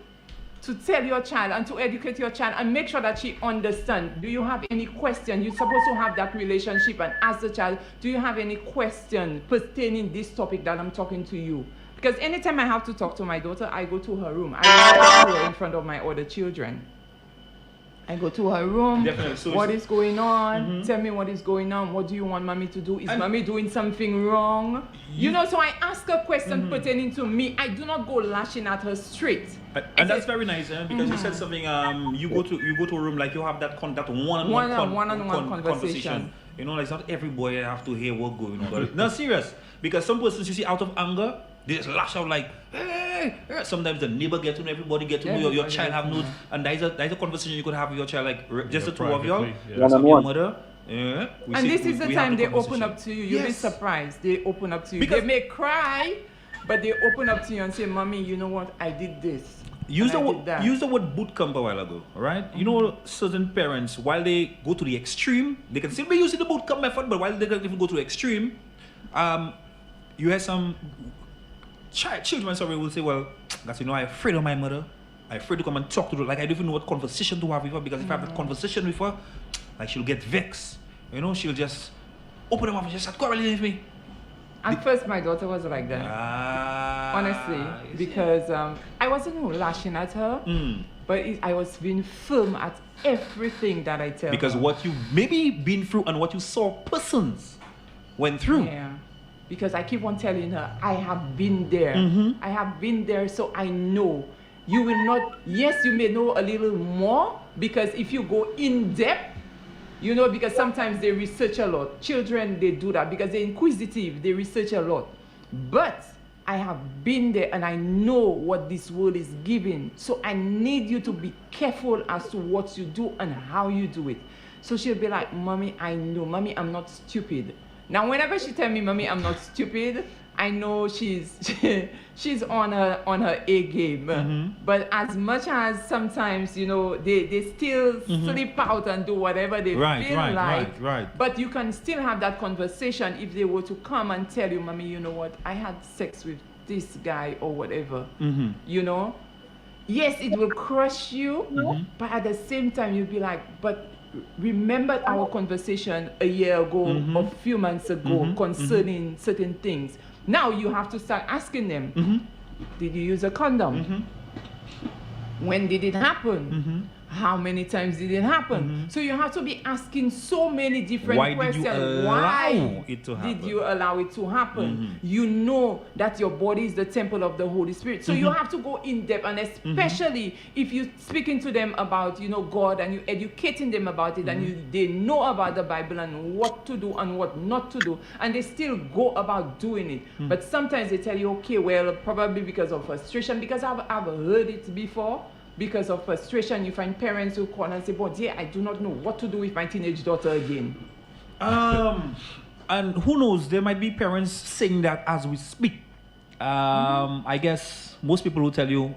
to tell your child and to educate your child and make sure that she understands. Do you have any question? You're supposed to have that relationship and ask the child, do you have any question pertaining this topic that I'm talking to you? Because anytime I have to talk to my daughter, I go to her room. I don't talk to her in front of my other children. I go to her room. Definitely. So what is going on? Tell me what is going on. What do you want mommy to do? Is mommy doing something wrong? You know, so I ask her question pertaining to me. I do not go lashing at her straight. And that's very nice, because you said something. You go to a room like you have that one-on-one conversation. You know, like not every boy have to hear what's going on. But no, serious. Because some persons you see out of anger, they just lash out like, hey. Sometimes the neighbor get to know, everybody get to know, your child have notes, and that is a conversation you could have with your child, like just the two of y'all, your mother. Yeah. And this is the time they open up to you. You'll be surprised. They open up to you. Because they may cry, but they open up to you and say, "Mommy, you know what? I did this." Use the word boot camp a while ago, right? You know, certain parents, while they go to the extreme, they can still be using the boot camp method, but while they don't even go to the extreme, you have some children will say, well, that's, you know, I'm afraid of my mother. I'm afraid to come and talk to her. Like, I don't even know what conversation to have with her, because if I have a conversation with her, like, she'll get vexed. You know, she'll just open her mouth and just start quarreling with me. At first, my daughter was like that. honestly, because I wasn't lashing at her, but I was being firm at everything that I tell Because her. what you maybe been through and what you saw persons went through. Yeah. Because I keep on telling her, I have been there. I have been there, so I know. You will not, yes, you may know a little more, because if you go in depth, you know, because sometimes they research a lot. Children, they do that because they're inquisitive, they research a lot. But I have been there and I know what this world is giving. So I need you to be careful as to what you do and how you do it. So she'll be like, Mommy, I know. Mommy, I'm not stupid. Now, whenever she tell me, Mommy, I'm not stupid, I know she's she's on her A game. But as much as sometimes, you know, they still slip out and do whatever they feel like. Right. But you can still have that conversation if they were to come and tell you, Mommy, you know what, I had sex with this guy or whatever. You know? Yes, it will crush you, but at the same time you'll be like, but remember our conversation a year ago or a few months ago concerning certain things. Now you have to start asking them, did you use a condom? When did it happen? How many times did it happen? So you have to be asking so many different questions. Why it to happen? did you allow it to happen? You know that your body is the temple of the Holy Spirit. So you have to go in depth, and especially if you're speaking to them about, you know, God, and you're educating them about it, and they know about the Bible and what to do and what not to do, and they still go about doing it. But sometimes they tell you, okay, well, probably because of frustration, because I've heard it before. Because of frustration, you find parents who call and say, but yeah, I do not know what to do with my teenage daughter again. And who knows, there might be parents saying that as we speak. I guess most people will tell you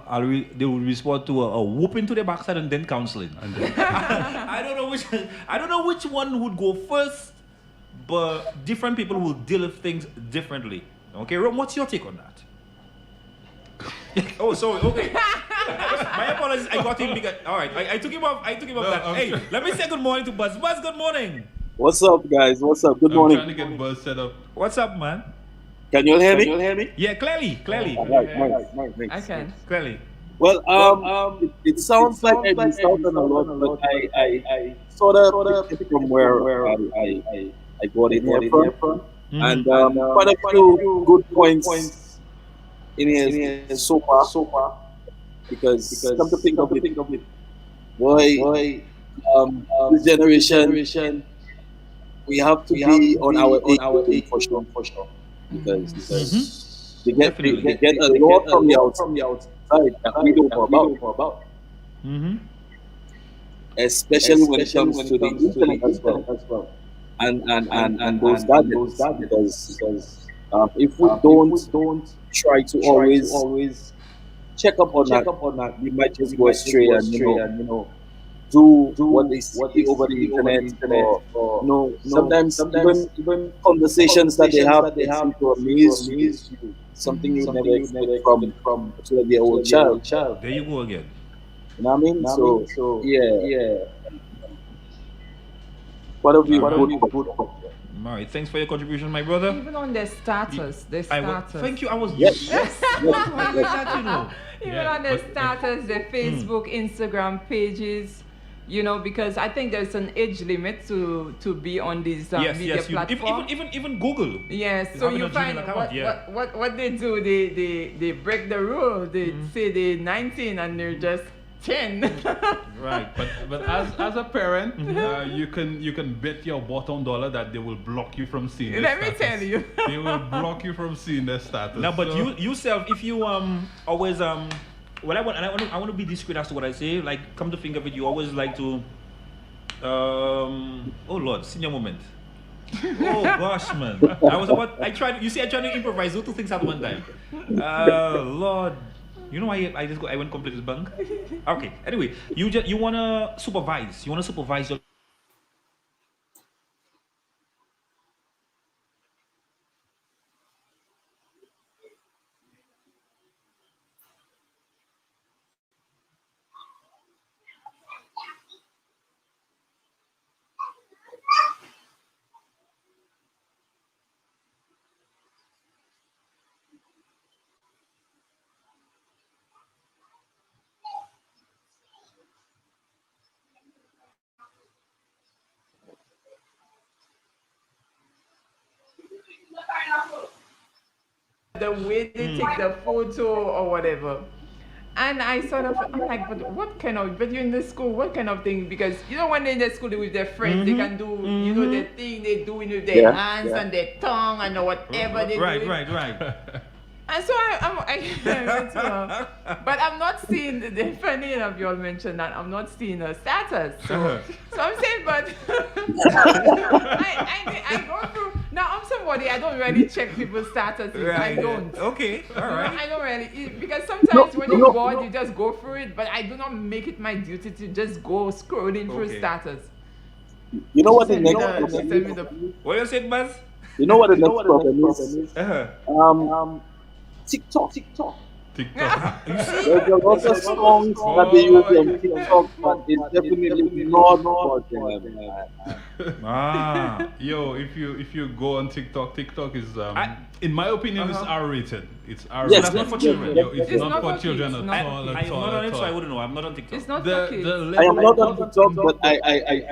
they will respond to a whooping to the backside and then counseling. I don't know which one would go first, but different people will deal with things differently. Okay, Ron, what's your take on that? Oh, sorry. Okay. My apologies. I got him because all right. I took him off. That. Hey, let me say good morning to Buzz. Buzz, good morning. What's up, guys? What's up? Good morning. I'm trying to get Buzz set up. What's up, man? Can you all hear me? Yeah, clearly. Right. I can. Clearly. Well, it sounds like I missed out on a lot, but I sort of picked it from where I got it here from, and quite a few good points in here so far. Because come to think of it, boy, this generation, we have to be on our A for sure. Because they get a lot from the outside that we don't know about. Especially when it comes to the internet as well. And those gadgets. Because if we don't try to always check up on that, we might just go astray and you know do what they see over the internet, or you know, sometimes even conversations that they have seem to amaze you. Something you never expect from a old child. There you go again. You know what I mean? So yeah. What have you good? All right, thanks for your contribution, my brother. Even on their status, Thank you. I was Yes. that, you know. Even on their status, their Facebook, Instagram pages, you know, because I think there's an age limit to be on these media platforms. Even Google. Yes, so you find what they do, they break the rule. They say they're 19 and they're just 10. Right, but as a parent, you can bet your bottom dollar that they will block you from seeing. Let me tell you, they will block you from seeing their status. No, but you yourself, if you always what I want to be discreet as to what I say. Like, come to think of it, you always like to oh Lord, senior moment. Oh gosh, man. I tried to improvise those two things at one time. Lord. You know why I went completely bunk? Okay. Anyway, you wanna supervise. You wanna supervise your the way they take the photo or whatever. And I sort of, I'm like, but what kind of, but you're in the school, what kind of thing? Because, you know, when they're in the school with their friends, they can do, you know, the thing they do with their hands and their tongue and whatever they do. Right. And so I went to her. But I'm not seeing, funny enough, you all mentioned that, I'm not seeing her status. So I'm saying, but I go through, now I'm somebody, I don't really check people's statuses. I don't. Okay, all right. I don't really, because sometimes when you're bored, you just go through it, but I do not make it my duty to just go scrolling through status. You know what the Send me next the- problem send me is? the- What you said, Buzz? You know what the next problem is? Uh-huh. TikTok. TikTok. There's a lot of songs that they use on TikTok, but it's definitely not for them. Yo, if you go on TikTok is in my opinion it's R-rated. It's R-rated. Yes, That's not for yes, children. Yo, it's It's not not for for children kids, at not for all. kids. At I'm all, not on at it, so I all. wouldn't know. I'm not on TikTok. It's not The for kids. level I am not on of- TikTok, but I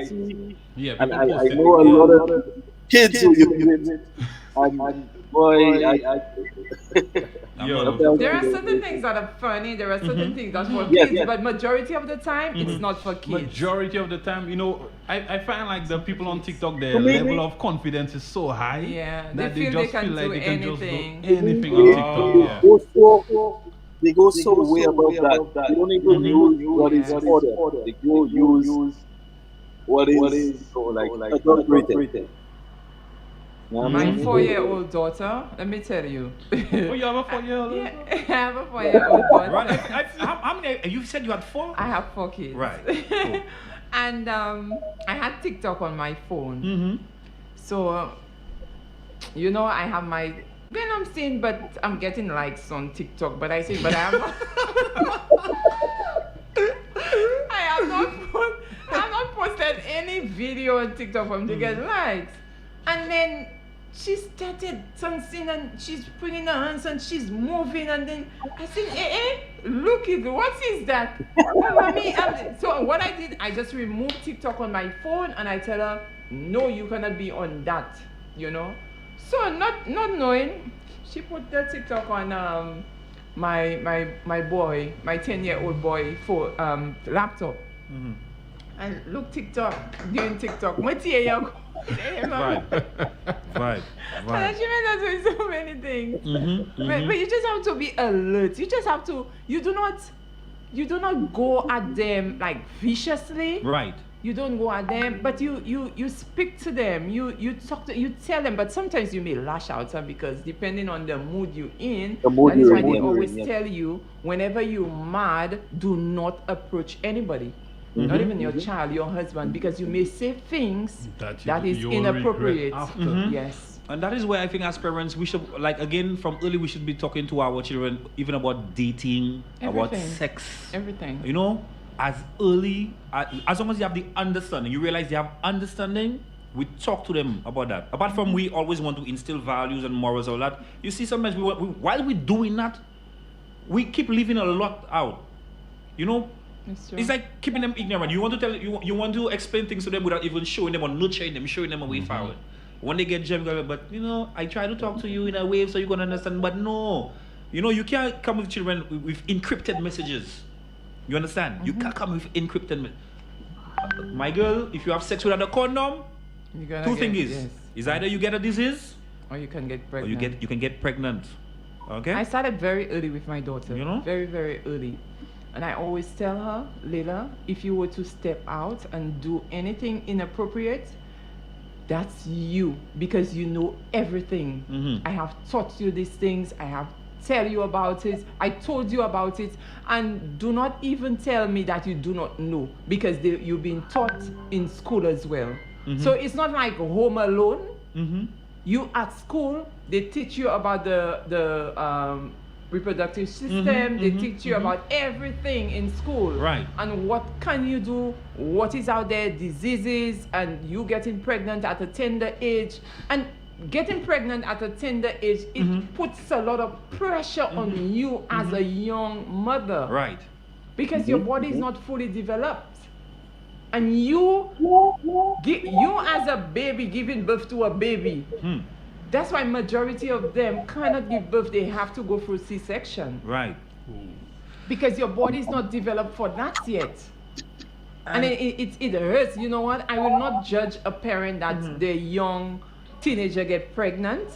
see Yeah, and people post I it. know a lot of kids who use it. And boy, Yo, There are certain things that are funny, there are certain things that's for Yes, kids, yes. but majority of the time, it's not for kids. majority of the time, you know, I find like the people on TikTok, their me- level of confidence is so high Yeah, that they feel just they can feel like do they can just anything. do anything on TikTok. Yeah. they go so way above that. They don't even use what is ordered. They go use what is so like adulterated. My 4-year-old daughter, let me tell you. Oh, you have a 4-year-old? Yeah, I have a 4-year-old daughter. Right. How many? You said you had 4? I have 4 kids. Right. Cool. And I had TikTok on my phone. Mm-hmm. So, you know, I have my. Then I'm saying, but I'm getting likes on TikTok. But I say, but I have not. I have not posted any video on TikTok for him to get likes. And then she started dancing and she's putting her hands and she's moving. And then I said, look it, what is that? Oh, mommy, so what I did, I just removed TikTok on my phone and I tell her, no, you cannot be on that, you know. So not knowing, she put the TikTok on my boy, my 10-year-old boy for laptop. Mm-hmm. And look TikTok, doing TikTok. What year you go? Right. And she made us doing so many things. Mm-hmm. But you just have to be alert. You just have to. You do not go at them like viciously. Right. You don't go at them, but you speak to them. You talk to, you tell them. But sometimes you may lash out, because depending on the mood you're in, that is why they always tell you, whenever you're mad, do not approach anybody. Not even your child, your husband, because you may say things that is you will inappropriate. regret after. Yes. And that is where I think as parents, we should, like, again, from early, we should be talking to our children even about dating, about Everything. sex. Everything. You know, as early, as long as you have the understanding, you realize they have understanding, we talk to them about that. Apart from we always want to instill values and morals, all that. You see, sometimes while we're doing that, we keep leaving a lot out. You know, it's like keeping them ignorant. You want to tell you want to explain things to them without even showing them or nurturing them, showing them a way forward. When they get jam, but you know, I try to talk to you in a way so you can understand. But no, you know, you can't come with children with encrypted messages. You understand? You can't come with encrypted. My girl, if you have sex without a condom, two things is either you get a disease or you can get or pregnant. you can get pregnant. Okay. I started very early with my daughter. You know? Very, very early. And I always tell her, Leila, if you were to step out and do anything inappropriate, that's you, because you know everything. I have taught you these things. I have tell you about it. I told you about it. And do not even tell me that you do not know, because you've been taught in school as well. So it's not like home alone. You at school, they teach you about the reproductive system. They teach you about everything in school. Right. And what can you do? What is out there? Diseases, and you getting pregnant at a tender age. And getting pregnant at a tender age, it puts a lot of pressure on you as a young mother. Right. Because your body is not fully developed. And you as a baby giving birth to a baby, That's why majority of them cannot give birth. They have to go through C-section. Right. Because your body is not developed for that yet. And it hurts. You know what? I will not judge a parent that their young teenager get pregnant.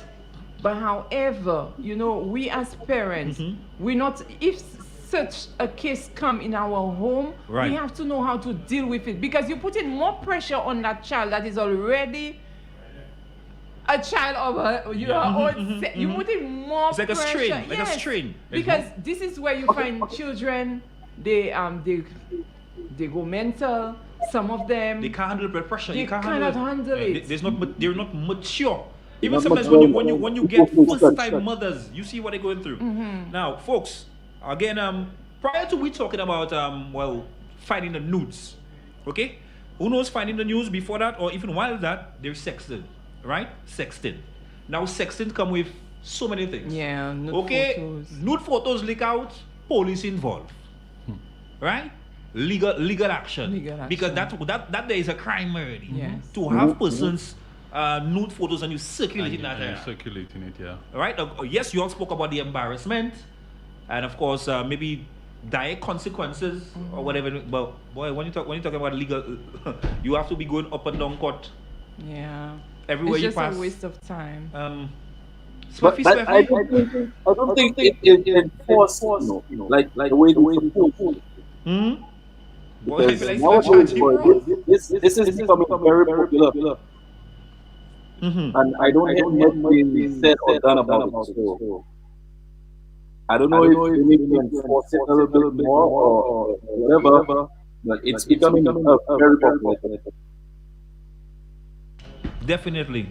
But however, you know, we as parents, we not, if such a case come in our home, we have to know how to deal with it. Because you're putting more pressure on that child that is already a child of your own. You're putting more it's like pressure. A strain, yes. like a strain. Because this is where you find children, they go mental. Some of them they can't handle blood pressure. They you can't cannot handle it. They're not mature. Even sometimes when you get first time mothers, you see what they're going through. Now, folks, again, prior to we talking about finding the nudes, okay? Who knows finding the news before that, or even while that, there's sexting, right? Sexting. Now sexting come with so many things. Yeah. Nude photos leak out, police involved, right? Legal action. Because that there is a crime already. Yes. To have persons nude photos and you circulating that there. Circulating it, yeah. Right? Yes, you all spoke about the embarrassment and of course maybe dire consequences or whatever. But boy, when you talk about legal, you have to be going up and down court. Yeah. Everywhere it's you pass. It's just a waste of time. But I don't think it enforced, like the way supposed. Boy, This is becoming very popular. And I don't hear much being said or done about it. So I don't know if we need to enforce it a little bit more or whatever, but it's becoming very popular. Definitely.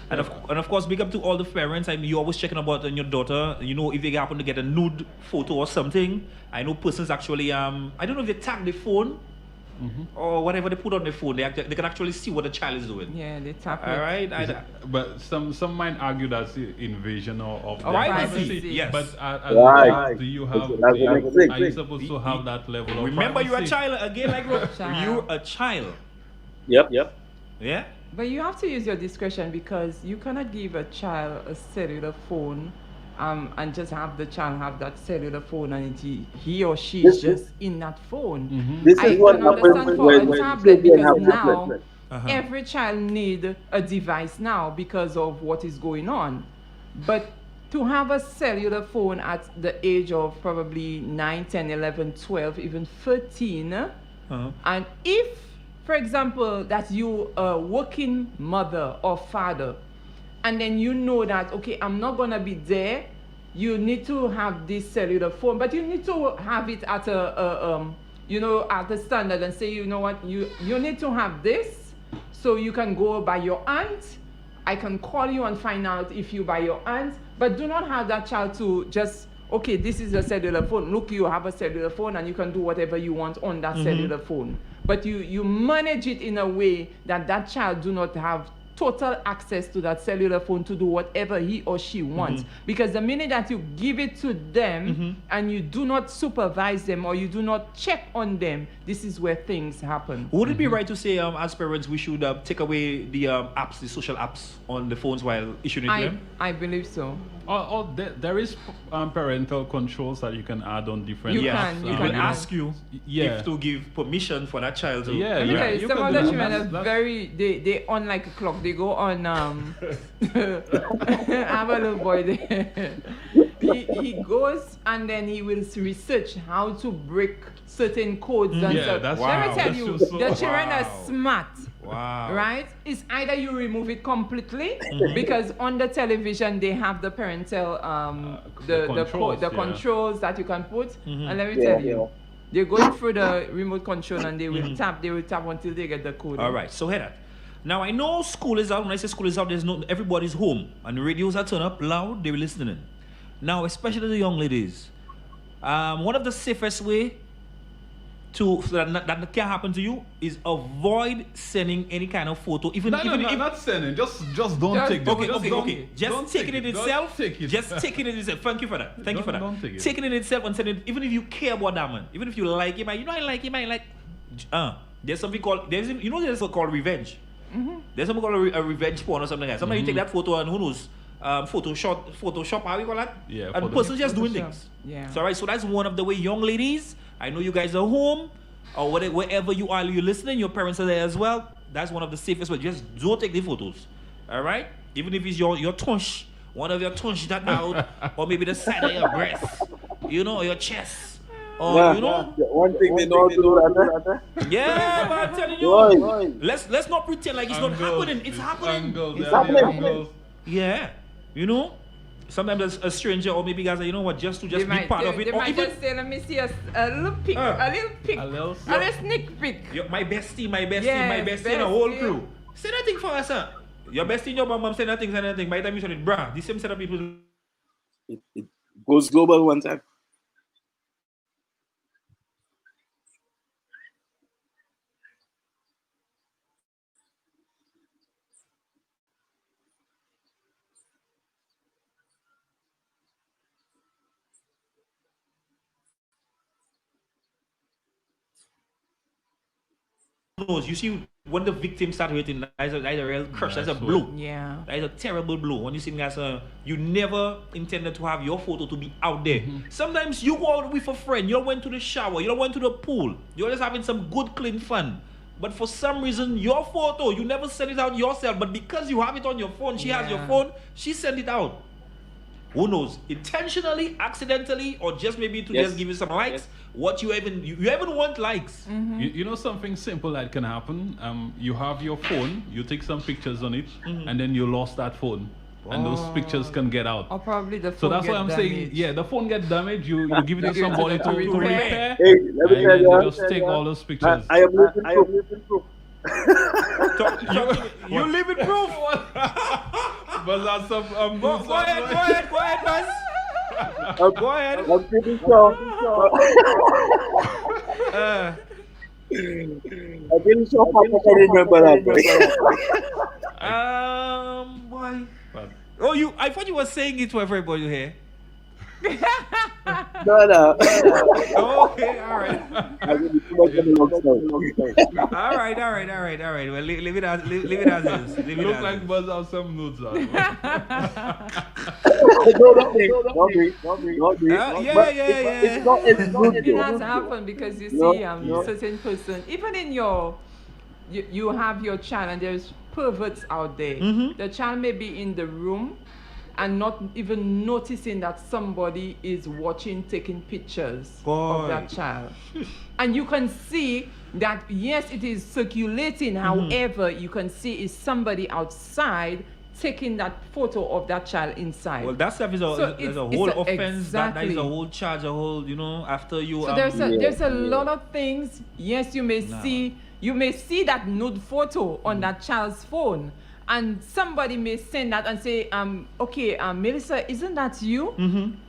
And of course, big up to all the parents. I mean, you're always checking about your daughter. You know, if they happen to get a nude photo or something. I know persons actually, I don't know if they tag the phone or whatever they put on the phone. They can actually see what the child is doing. Yeah, they tap it. All right. But some might argue that's the invasion of their privacy. Yes. But Right. do you have? Are you supposed to have that level of Remember, privacy? you're a child again. Like you're a child. Yep. Yeah. But you have to use your discretion because you cannot give a child a cellular phone and just have the child have that cellular phone and he or she is just in that phone. This I is what can understand happens for when a tablet because have now tablet. every child need a device now because of what is going on. But to have a cellular phone at the age of probably 9, 10, 11, 12, even 13, and if for example, that you a working mother or father, and then you know that, okay, I'm not gonna be there, you need to have this cellular phone, but you need to have it at at the standard and say, you know what, you need to have this, so you can go by your aunt. I can call you and find out if you by your aunt, but do not have that child to just, okay, this is a cellular phone. Look, you have a cellular phone and you can do whatever you want on that cellular phone. But you manage it in a way that child do not have total access to that cellular phone to do whatever he or she wants. Because the minute that you give it to them and you do not supervise them or you do not check on them, this is where things happen. Would it be right to say, as parents, we should take away the apps, the social apps on the phones while issuing it to them? I believe so. There is parental controls that you can add on different. You apps. can. You can ask you Yeah. if to give permission for that child to. Because you some can of do the that. children are That's- very they on like a clock. They go on I have a little boy there. he goes and then he will research how to break certain codes and Yeah, stuff. that's Let me wow. tell That's you, just so- the children Wow. are smart. Wow. Right? It's either you remove it completely because on the television they have the parental the controls that you can put. And let me Yeah, tell you, they're going through the remote control and they will tap until they get the code. All right, so hear that. Now I know school is out. When I say school is out, everybody's home and the radios are turned up loud. They're listening. Now, especially the young ladies, one of the safest way so that can't happen to you is avoid sending any kind of photo. Even if not sending. Just don't take it. Okay. Just taking it itself. Take it. Just taking it itself. Thank you for that. Thank you for that. Don't take it. Taking it itself and sending it, even if you care about that man, even if you like him, I like him, there's something called there's something called revenge. There's something called a revenge porn or something like that. Sometimes you take that photo and who knows, Photoshop, how you call that? Yeah, and the person's just doing things. Yeah. So, right, so that's one of the way, young ladies, I know you guys are home, or wherever you are, you're listening, your parents are there as well. That's one of the safest ways. Just don't take the photos. All right? Even if it's your tunch, one of your tunch that out, or maybe the side of your breast, you know, or your chest. Or, you know? One thing they know how to do that. Yeah, but I'm telling you, let's not pretend like it's not happening. It's happening. It's happening. Yeah, you know, sometimes a stranger or maybe guys, you know what, just to be part of it. They Or might even just say, let me see a little pic, a little sneak peek. my bestie, Yes, and a whole crew. Say nothing for us, sir. Your bestie and your mom say nothing. By the time you said it, bruh, the same set of people. It goes global one time. Knows. You see, when the victim start hurting, that's a real crush. That's a blow. Yeah. That is a terrible blow. When you see guys, you never intended to have your photo to be out there. Sometimes you go out with a friend, you went to the shower, you went to the pool, you're just having some good, clean fun. But for some reason, your photo, you never send it out yourself. But because you have it on your phone, she has your phone, she sent it out. Who knows? Intentionally, accidentally, or just maybe to just give you some likes. What you even want likes. You know something simple that can happen. You have your phone, you take some pictures on it, and then you lost that phone, and those pictures can get out. Or probably the phone. So that's why I'm saying, damaged. yeah, the phone gets damaged. You give it to somebody to repair, Hey, let me and tell then you, you just take all those pictures. I am living proof. You live in proof. But that's some Go ahead, Buzz. Go ahead. I'm pretty sure. I'm pretty sure Papa can remember that. Boy. Oh, I thought you were saying it to everybody here. No. Okay, all right. I'm going to be too much of a long story. All right. Well, leave it as is. Leave it Look as like is. Buzz have some notes on. Don't be. Yeah. It's good. It has happened because you see certain person, even in you have your child and there's perverts out there. The child may be in the room and not even noticing that somebody is watching, taking pictures of that child. And you can see that, yes, it is circulating. However, you can see is somebody outside taking that photo of that child inside. Well, that stuff is a whole offense. That is a whole charge, after you. So there's a lot of things. Yes, you may see that nude photo on that child's phone. And somebody may send that and say, okay, Melissa, isn't that you?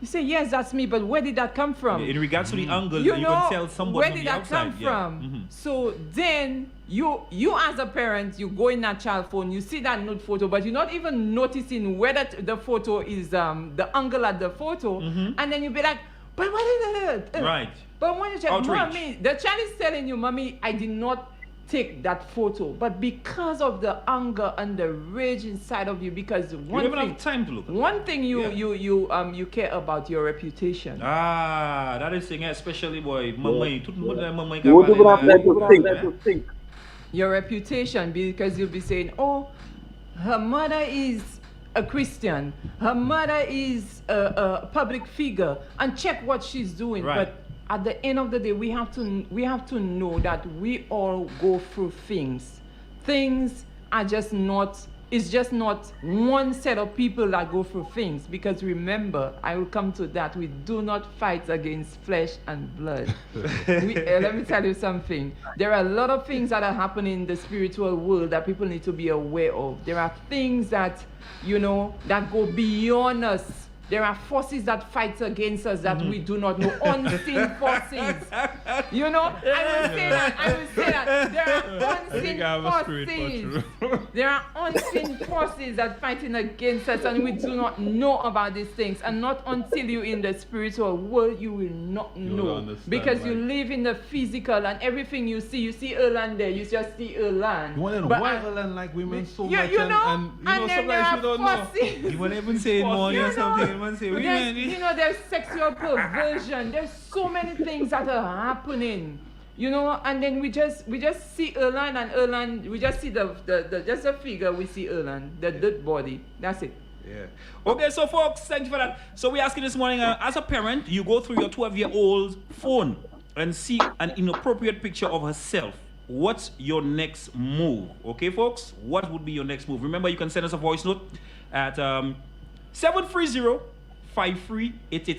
You say, yes, that's me, but where did that come from? In regards to the angle, you can tell somebody where from did the that outside. come from? So then you as a parent, you go in that child phone, you see that nude photo, but you're not even noticing whether the photo is the angle at the photo, and then you be like, but what is it? Right. But when you check, Outrage. mommy, the child is telling you, mommy, I did not take that photo, but because of the anger and the rage inside of you, because You don't have time to look. one thing you care about your reputation. That is thing, especially boy. You don't even have time to think. Your reputation, because you'll be saying, oh, her mother is a Christian, her mother is a public figure, and check what she's doing. Right. But at the end of the day, we have to know that we all go through things. Things are just not. It's just not one set of people that go through things. Because remember, I will come to that. We do not fight against flesh and blood. Let me tell you something. There are a lot of things that are happening in the spiritual world that people need to be aware of. There are things that that go beyond us. There are forces that fight against us that we do not know. Unseen forces. You know, I will say that. There are unseen forces. There are unseen forces that fighting against us, and we do not know about these things. And not until you're in the spiritual world, you will not know. Because you live in the physical, and everything you see Erland there, you just see Erland. You want to know why Erland like women so much? You know, and sometimes you don't know. You won't even say money or something. There's sexual perversion. There's so many things that are happening. You know, and then we just see Erland, we just see the just a figure, we see Erland, the dead body. That's it. Yeah. Okay, so folks, thank you for that. So we're asking this morning, as a parent, you go through your 12-year-old's phone and see an inappropriate picture of herself. What's your next move? Okay, folks, what would be your next move? Remember, you can send us a voice note at 730-5388.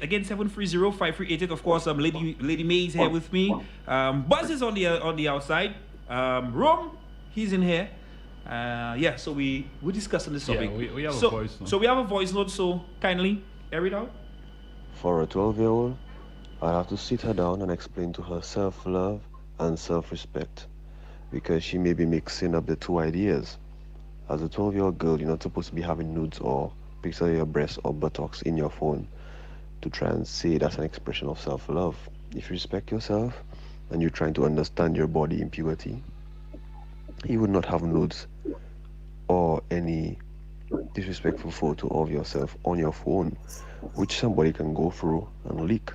Again, 730-5388. Of course, Lady May is here with me. Buzz is on the outside. Rome, he's in here. So we're discussing this topic. Yeah, we have a voice note. So we have a voice note, so kindly air it out. For a 12-year-old, I have to sit her down and explain to her self-love and self-respect, because she may be mixing up the two ideas. As a 12-year-old girl, you're not supposed to be having nudes or pictures of your breasts or buttocks in your phone to try and say that's an expression of self-love. If you respect yourself and you're trying to understand your body in purity, you would not have nudes or any disrespectful photo of yourself on your phone, which somebody can go through and leak.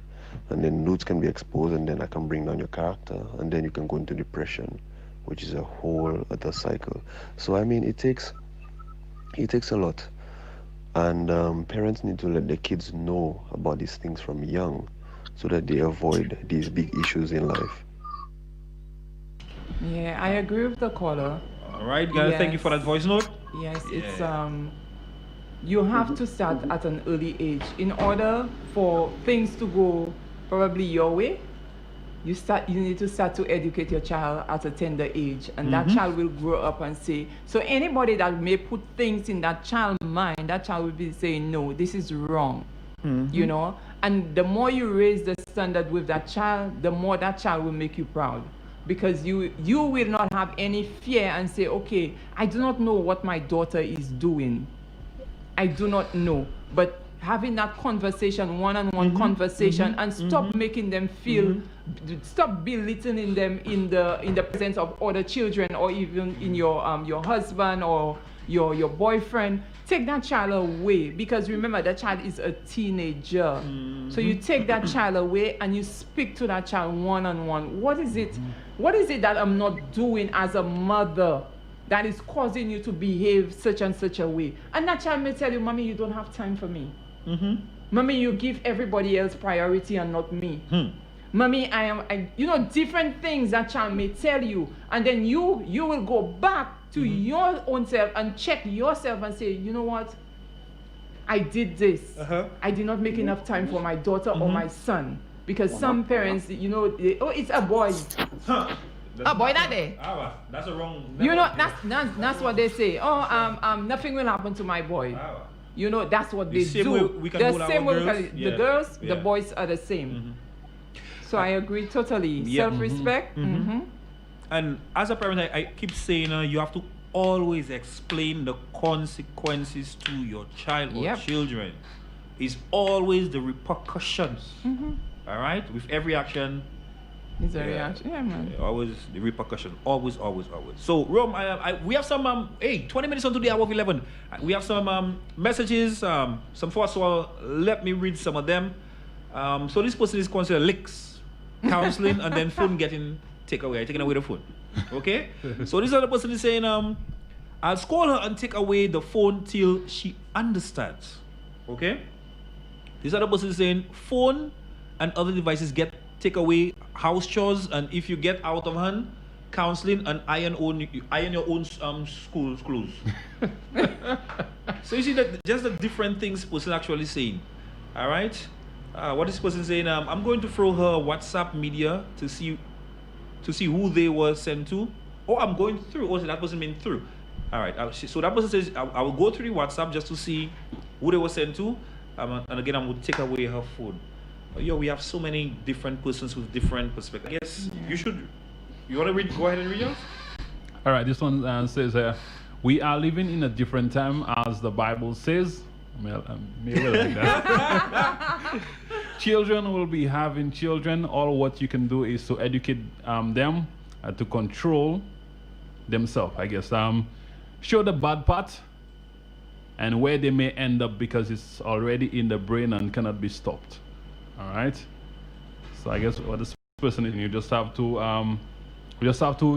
And then nudes can be exposed, and then that can bring down your character, and then you can go into depression, which is a whole other cycle. So I mean, it takes a lot, and parents need to let their kids know about these things from young, so that they avoid these big issues in life. Yeah, I agree with the caller. All right, guys, thank you for that voice note. Yes, it's you have to start at an early age in order for things to go probably your way. You need to start to educate your child at a tender age, and that child will grow up and say, so anybody that may put things in that child's mind, that child will be saying, no, this is wrong. You know, and the more you raise the standard with that child, the more that child will make you proud, because you will not have any fear and say, okay, I do not know what my daughter is doing. I do not know, but having that conversation, one-on-one conversation, and stop making them feel, stop belittling them in the presence of other children, or even in your husband or your boyfriend. Take that child away, because remember, that child is a teenager. So you take that child away and you speak to that child one-on-one. What is it that I'm not doing as a mother that is causing you to behave such and such a way? And that child may tell you, Mommy, you don't have time for me. Mommy, you give everybody else priority and not me. Mommy, different things that child may tell you. And then you will go back to your own self and check yourself and say, you know what? I did this. I did not make enough time for my daughter or my son. Because some parents, it's a boy. A boy that day. That's a wrong. That's what they say. Nothing will happen to my boy. You know, that's what they do. The same way the girls, the boys are the same. So I agree totally. Self-respect. And as a parent, I keep saying you have to always explain the consequences to your child or children. It's always the repercussions. All right? With every action. It's a reaction. Yeah, man. Always the repercussion. Always. So, Rome, we have some, 20 minutes onto the hour of 11. We have some messages, some thoughts, so let me read some of them. So this person is considered licks, counseling, and then phone taking away the phone. Okay? So this other person is saying, I'll scold her and take away the phone till she understands. Okay? This other person is saying, phone and other devices take away house chores, and if you get out of hand, counseling and iron your own school clothes. So you see that just the different things person actually saying. All right, what this person saying? I'm going to throw her WhatsApp media to see who they were sent to. Oh, I'm going through. Oh, so that person meant through. All right. So that person says I will go through the WhatsApp just to see who they were sent to, and again, I'm going to take away her phone. Yo, we have so many different persons with different perspectives. I guess you want to read? Go ahead and read yours. All right, this one says, we are living in a different time as the Bible says. Maybe like that. Children will be having children. All what you can do is to educate them to control themselves, I guess. Show the bad part and where they may end up because it's already in the brain and cannot be stopped. All right. So I guess what this person is, you just have to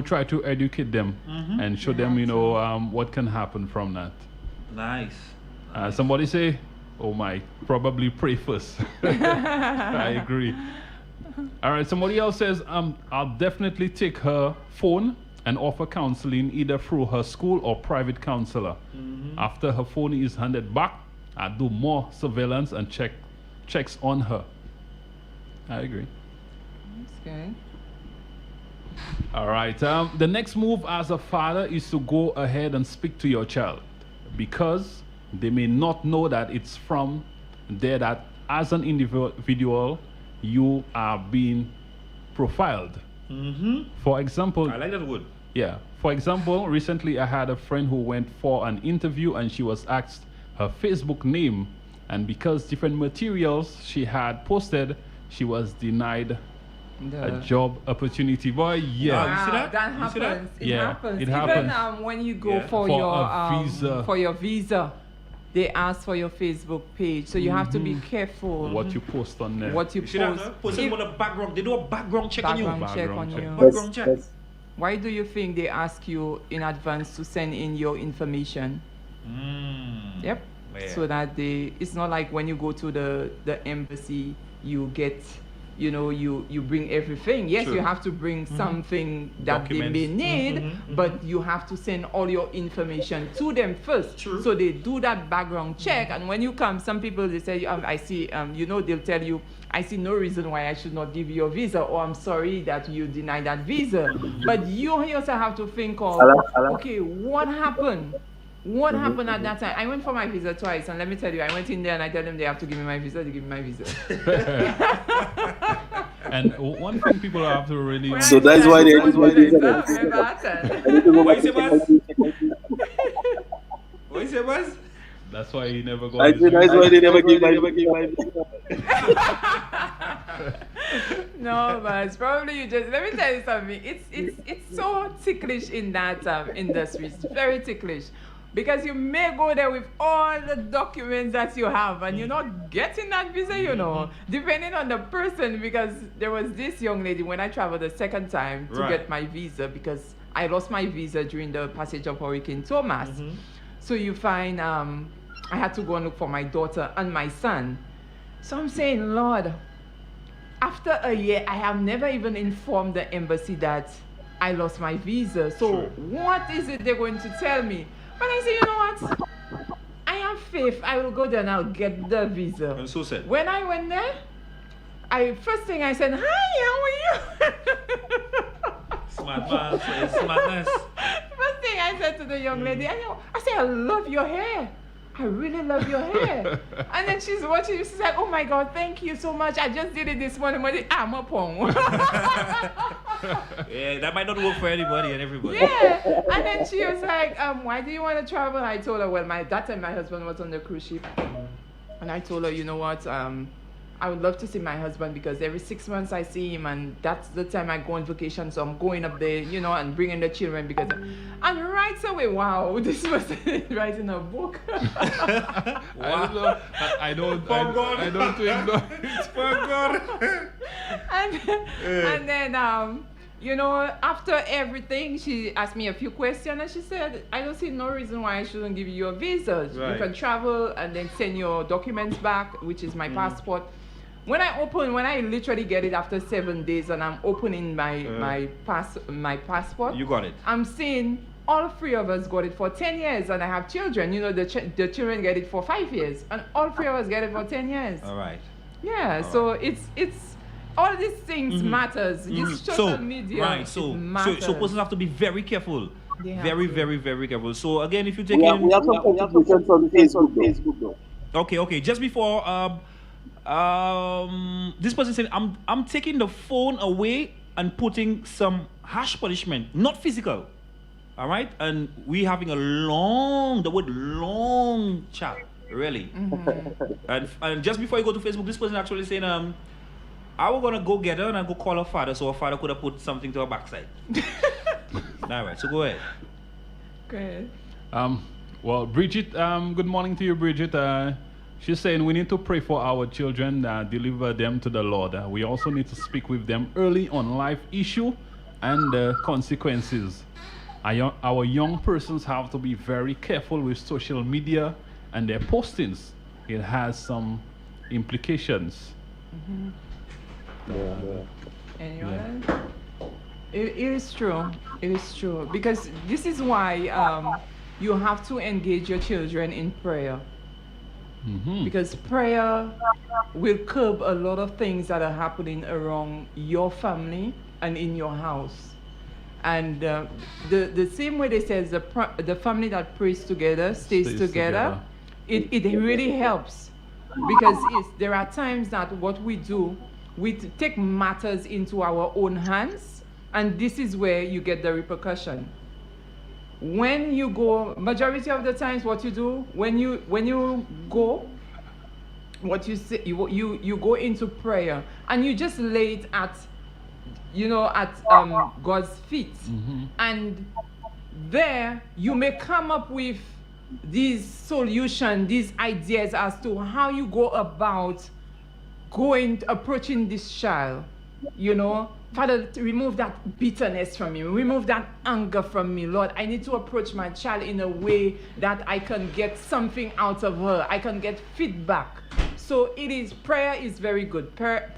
try to educate them and show them, what can happen from that. Nice. Somebody say, oh my, probably pray first. I agree. All right, somebody else says, I'll definitely take her phone and offer counseling either through her school or private counselor. After her phone is handed back, I'll do more surveillance and checks on her. I agree. That's good. All right, the next move as a father is to go ahead and speak to your child because they may not know that it's from there that as an individual you are being profiled. For example, I like that word. Yeah. For example, recently I had a friend who went for an interview and she was asked her Facebook name, and because different materials she had posted, she was denied a job opportunity. Boy, yeah. You see that? That You see that? happens. It Yeah, happens. it Even happens. when you go For your visa, they ask for your Facebook page, so you have to be careful What you post on there. what you You see that? post. Person with a background. They do a background check on you. Background check on Background check. you. Background check. Why do you think they ask you in advance to send in your information? Yep. Yeah. So that it's not like when you go to the embassy, you get, you bring everything. Yes, True. you have to bring something that they may Documents. need, but you have to send all your information to them first. True. So they do that background check, and when you come, some people they say, I see, they'll tell you, I see no reason why I should not give you a visa, or I'm sorry that you denied that visa. But you also have to think of, okay, what happened? What happened at that time? I went for my visa twice, and let me tell you, I went in there and I tell them they have to give me my visa. They give me my visa. And one thing people have to really... So that's why they. What you say, boss? What you say, boss? That's why he never got I his think that's visa. why they never give my. No, but it's probably you just. Let me tell you something. It's so ticklish in that industry. It's very ticklish. Because you may go there with all the documents that you have and you're not getting that visa, depending on the person. Because there was this young lady when I traveled the second time to get my visa, because I lost my visa during the passage of Hurricane Thomas. So you find I had to go and look for my daughter and my son. So I'm saying, Lord, after a year, I have never even informed the embassy that I lost my visa. So what is it they're going to tell me? But I say, you know what? I have faith. I will go there and I'll get the visa. And so said. When I went there, first thing I said, hi, how are you? Smart man, smartness. First thing I said to the young lady, I said, I love your hair. I really love your hair. And then she's watching, she's like, oh my God, thank you so much. I just did it this morning. I'm up on. Yeah, that might not work for anybody and everybody. Yeah. And then she was like, why do you want to travel? I told her, well, that time my husband was on the cruise ship. And I told her, you know what? I would love to see my husband because every 6 months I see him, and that's the time I go on vacation. So I'm going up there, and bringing the children because. And right away, wow, this was writing a book. Wow. I don't think no. For God. And then after everything, she asked me a few questions, and she said, I don't see no reason why I shouldn't give you a visa. Right. You can travel and then send your documents back, which is my passport. When I literally get it after 7 days and I'm opening my passport, You got it. I'm seeing all three of us got it for 10 years, and I have children. The children get it for 5 years, and all three of us get it for 10 years. All right. Yeah, so it's all these things matters. This social media, right. it So matters. persons have to be very careful. They have Very, to. very, very careful. So again, if you take We in, have some contributions on Facebook though. Okay. Just before this person said, I'm taking the phone away and putting some harsh punishment, not physical. All right, and we having a the word long chat, really. And just before you go to Facebook, this person actually saying, I was gonna go get her and I go call her father, so her father could have put something to her backside. All right, so go ahead. Go ahead. Well, Bridget, good morning to you, Bridget. She's saying we need to pray for our children, deliver them to the Lord. We also need to speak with them early on life issue and the consequences. Our young persons have to be very careful with social media and their postings. It has some implications. Anyone? It is true. It is true. Because this is why you have to engage your children in prayer. Because prayer will curb a lot of things that are happening around your family and in your house. And the same way they say the family that prays together stays together. It really helps. Because there are times that what we do, we take matters into our own hands, and this is where you get the repercussion. When you go, majority of the times what you do, when you go, what you say, you go into prayer, and you just lay it at God's feet. And there you may come up with these solutions, these ideas as to how you go about approaching this child. Father, remove that bitterness from me, remove that anger from me. Lord, I need to approach my child in a way that I can get something out of her, I can get feedback. So prayer is very good. Prayer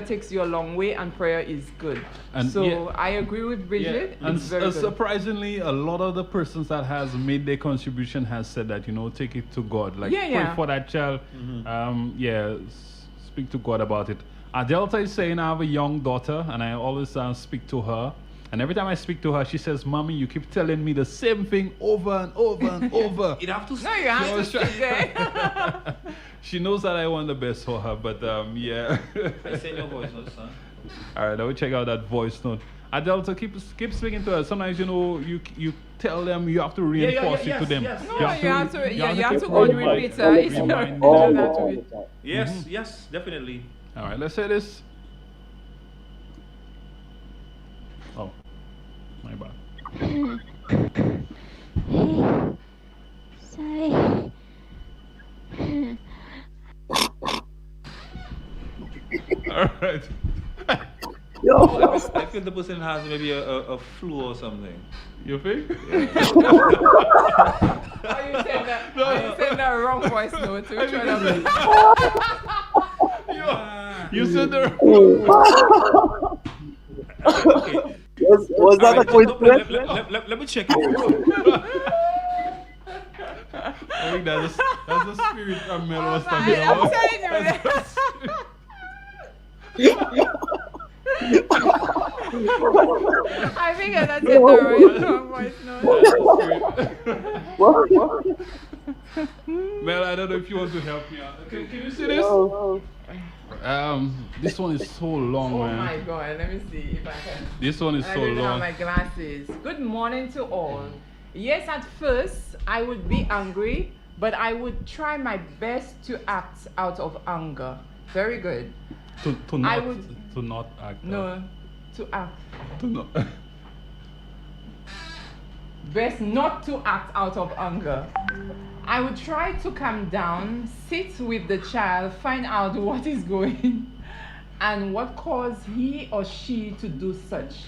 takes you a long way, and prayer is good. And I agree with Bridget. Yeah. It's very good. Surprisingly, a lot of the persons that has made their contribution has said that, take it to God. Pray for that child. Speak to God about it. Adelta is saying, I have a young daughter, and I always speak to her. And every time I speak to her, she says, Mommy, you keep telling me the same thing over and over and over. You have to sit there. She knows that I want the best for her, but yeah. I send your voice note, son. All right, I will check out that voice note. Adelta, keep speaking to her. Sometimes, you tell them, you have to reinforce it to them. Yes. No, you have to go and repeat it. Yes, definitely. All right, let's say this. Oh, my bad. Sorry. All right. I feel the person has maybe a flu or something. You think? Yeah. You said that wrong voice note. You said the Okay. Was that a coincidence? Let me check it. I think that's the spirit that Mel was talking about. I think that's it. Wrong voice note. Mel, I don't know if you want to help me out. Can you see this? This one is so long, man. Oh my God, let me see if I can. This one is so long. I have my glasses. Good morning to all. Yes, at first I would be angry, but I would try my best to act out of anger. Very good. To not act. No, to act. To not. Best not to act out of anger. I would try to calm down, sit with the child, find out what is going and what caused he or she to do such.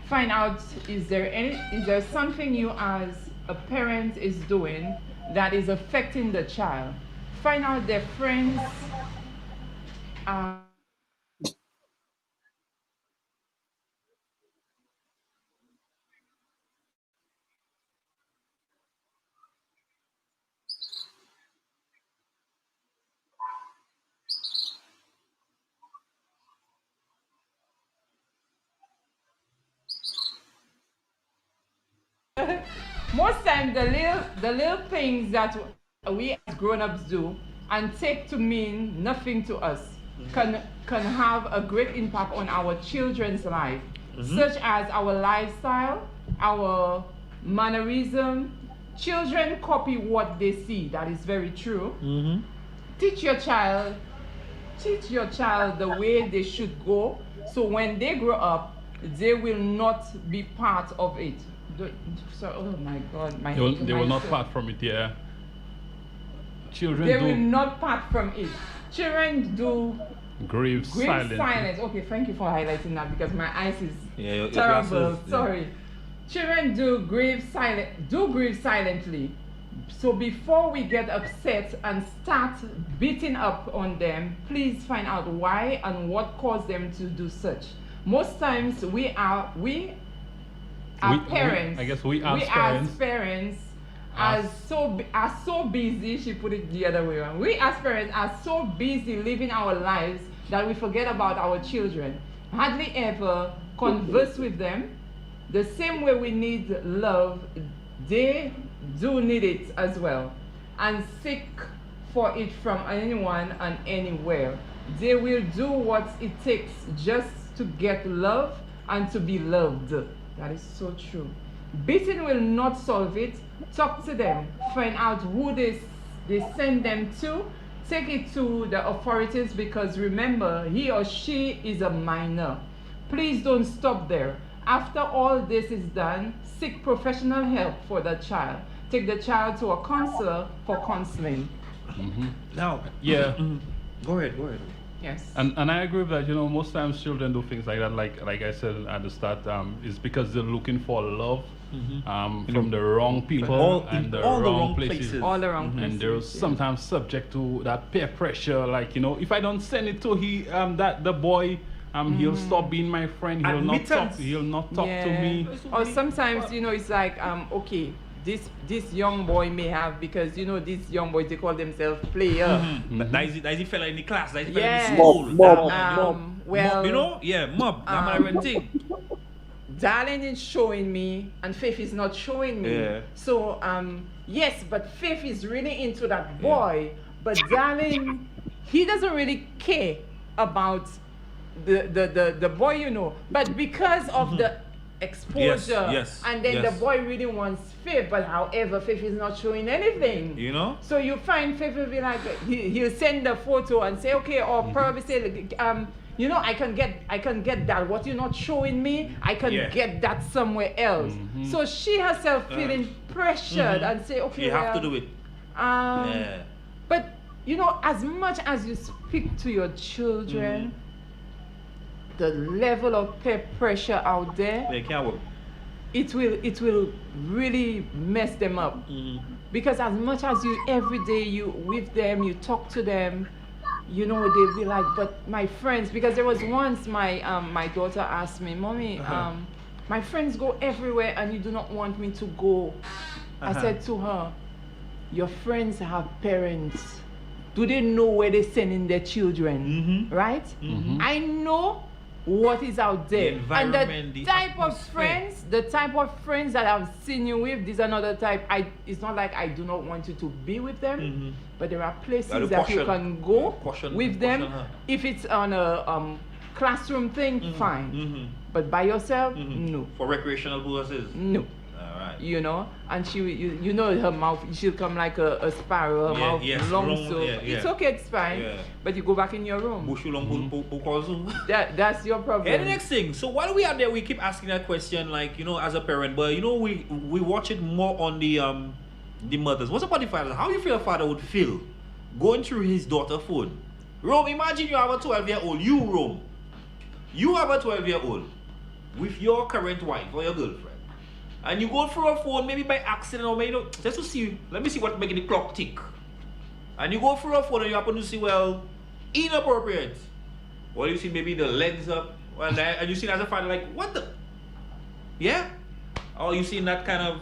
Find out, is there something you as a parent is doing that is affecting the child? Find out their friends. Most times the little things that we as grown-ups do and take to mean nothing to us can have a great impact on our children's life, such as our lifestyle, our mannerism. Children copy what they see. That is very true. Teach your child the way they should go, so when they grow up, they will not be part of it. Oh my God, they will not part from it. Yeah. Children they will not part from it. Children do grieve silence. Okay, thank you for highlighting that because my eyes is your terrible. glasses, Sorry. Children do grieve silently. So before we get upset and start beating up on them, please find out why and what caused them to do such. Most times we as parents are so busy. She put it the other way around. We as parents are so busy living our lives that we forget about our children. Hardly ever converse with them. The same way we need love, they do need it as well, and seek for it from anyone and anywhere. They will do what it takes just to get love and to be loved. That is so true. Beating will not solve it. Talk to them. Find out who they send them to. Take it to the authorities because remember, he or she is a minor. Please don't stop there. After all this is done, seek professional help for the child. Take the child to a counselor for counseling. Now, yeah. Go ahead. Yes. And I agree with that. You know, most times children do things like that. Like I said at the start, is because they're looking for love from the wrong people and the wrong places. All the wrong places. And they're sometimes subject to that peer pressure. Like, you know, if I don't send it to the boy, he'll stop being my friend. He'll not talk to me. Or sometimes, you know, it's like, okay, this young boy may have, because you know these young boys, they call themselves player. That is the fella in the class. That is the fella in the school. Mob. Well, you know, mob. That's my thing. Darling is showing me, and Faith is not showing me. Yeah. So yes, but Faith is really into that boy, but Darling, he doesn't really care about the boy, you know. But because of the exposure, and then the boy really wants Faith, but however Faith is not showing anything, you know. So you find Faith will be like, he'll send the photo and say, okay, or probably say, you know, I can get that. What you're not showing me, I can get that somewhere else. So she herself feeling pressured and say, okay, you have to do it. But you know, as much as you speak to your children, the level of peer pressure out there, they can't work. It will really mess them up. Because as much as you every day you with them, you talk to them, you know, they'll be like, but my friends, because there was once my daughter asked me, Mommy, my friends go everywhere and you do not want me to go. I said to her, your friends have parents. Do they know where they're sending their children? Right? I know what is out there. And the type of friends that I've seen you with, these are not the type. It's not like I do not want you to be with them, but there are places that you can go with them. If it's on a classroom thing, fine. But by yourself, no. For recreational purposes, no. You know, and she, you know, her mouth, she'll come like a sparrow, her mouth long, so it's okay, it's fine. But you go back in your room. That's your problem. And the next thing, so while we are there, we keep asking that question, like, you know, as a parent, but you know, we watch it more on the mothers. What's about the fathers? How do you feel a father would feel going through his daughter's phone? Rome, imagine you have a 12-year-old. You have a 12-year-old with your current wife or your girlfriend. And you go through a phone, maybe by accident or maybe, you know, just to see, let me see what's making the clock tick. And you go through a phone and you happen to see, well, inappropriate. Well, you see maybe the legs up, and you see as a father, like, what the? Yeah? Or you see that kind of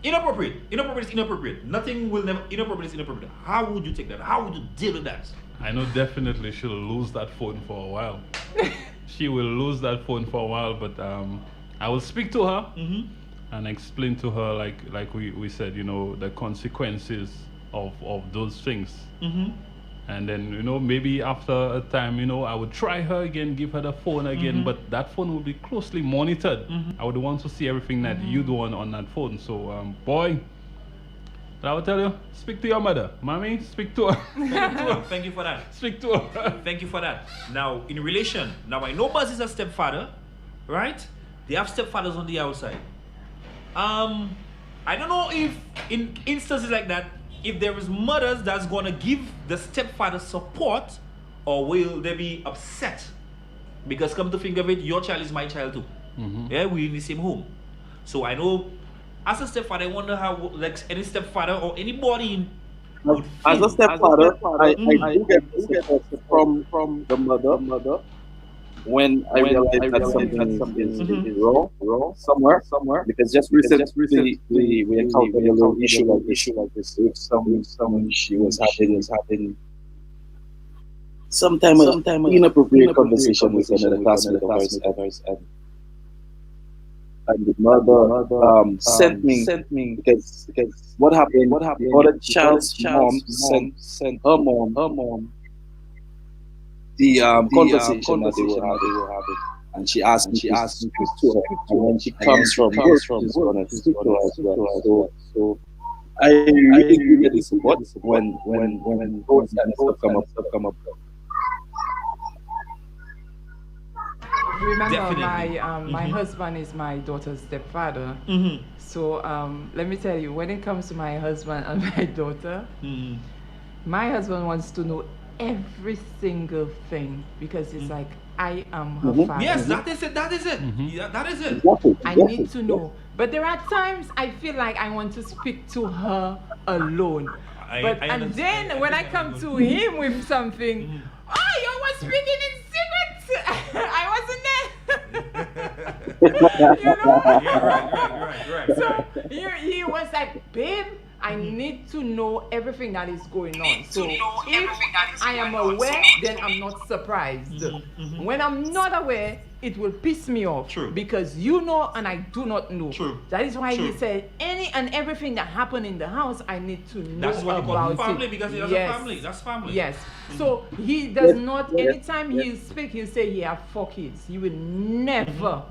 inappropriate. Inappropriate is inappropriate. Nothing will never, inappropriate is inappropriate. How would you take that? How would you deal with that? I know definitely she'll lose that phone for a while. She will lose that phone for a while, but I will speak to her. And explain to her, like we said, you know, the consequences of those things. Mm-hmm. And then, maybe after a time, I would try her again, give her the phone again, but that phone would be closely monitored. I would want to see everything that you do on that phone. So, boy, I would tell you, speak to your mother. Mommy, speak to her. Thank you for that. Speak to her. Thank you for that. Now, in relation, now I know Buzz is a stepfather, right? They have stepfathers on the outside. I don't know if in instances like that, if there is mothers that's gonna give the stepfather support, or will they be upset? Because come to think of it, your child is my child too. Yeah, we're in the same home. So I know, as a stepfather, I wonder how, like, any stepfather or anybody would feel. As a stepfather, I do get support from the mother when I realize that something is wrong somewhere. Because just recently we encountered a little issue like this with someone she was having sometime inappropriate conversation with another classmate of ours, and the mother sent me because what happened, the child's mom sent her mom the conversation that they were having, and she asked me to speak to her, and when she comes from work, she's gonna speak to her as well. So I really do get the support when those kind of stuff come up. Remember, Definitely. my husband is my daughter's stepfather. So let me tell you, when it comes to my husband and my daughter, my husband wants to know every single thing because it's like, I am her father. Yes, that is it. Yeah, that is it. I need to know. But there are times I feel like I want to speak to her alone. And then when I come to him with something, oh, you were speaking in secret. I wasn't there. Right. So he was like, babe, I need to know everything that is going on. So if I am aware, then I'm not surprised. When I'm not aware, it will piss me off. True. Because you know and I do not know. True. That is why True. he said any and everything that happened in the house, I need to know That's what you call about family, it. because he has a family. That's family. Yes. So he does not, anytime he'll speak, he'll say he have 4 kids. He will never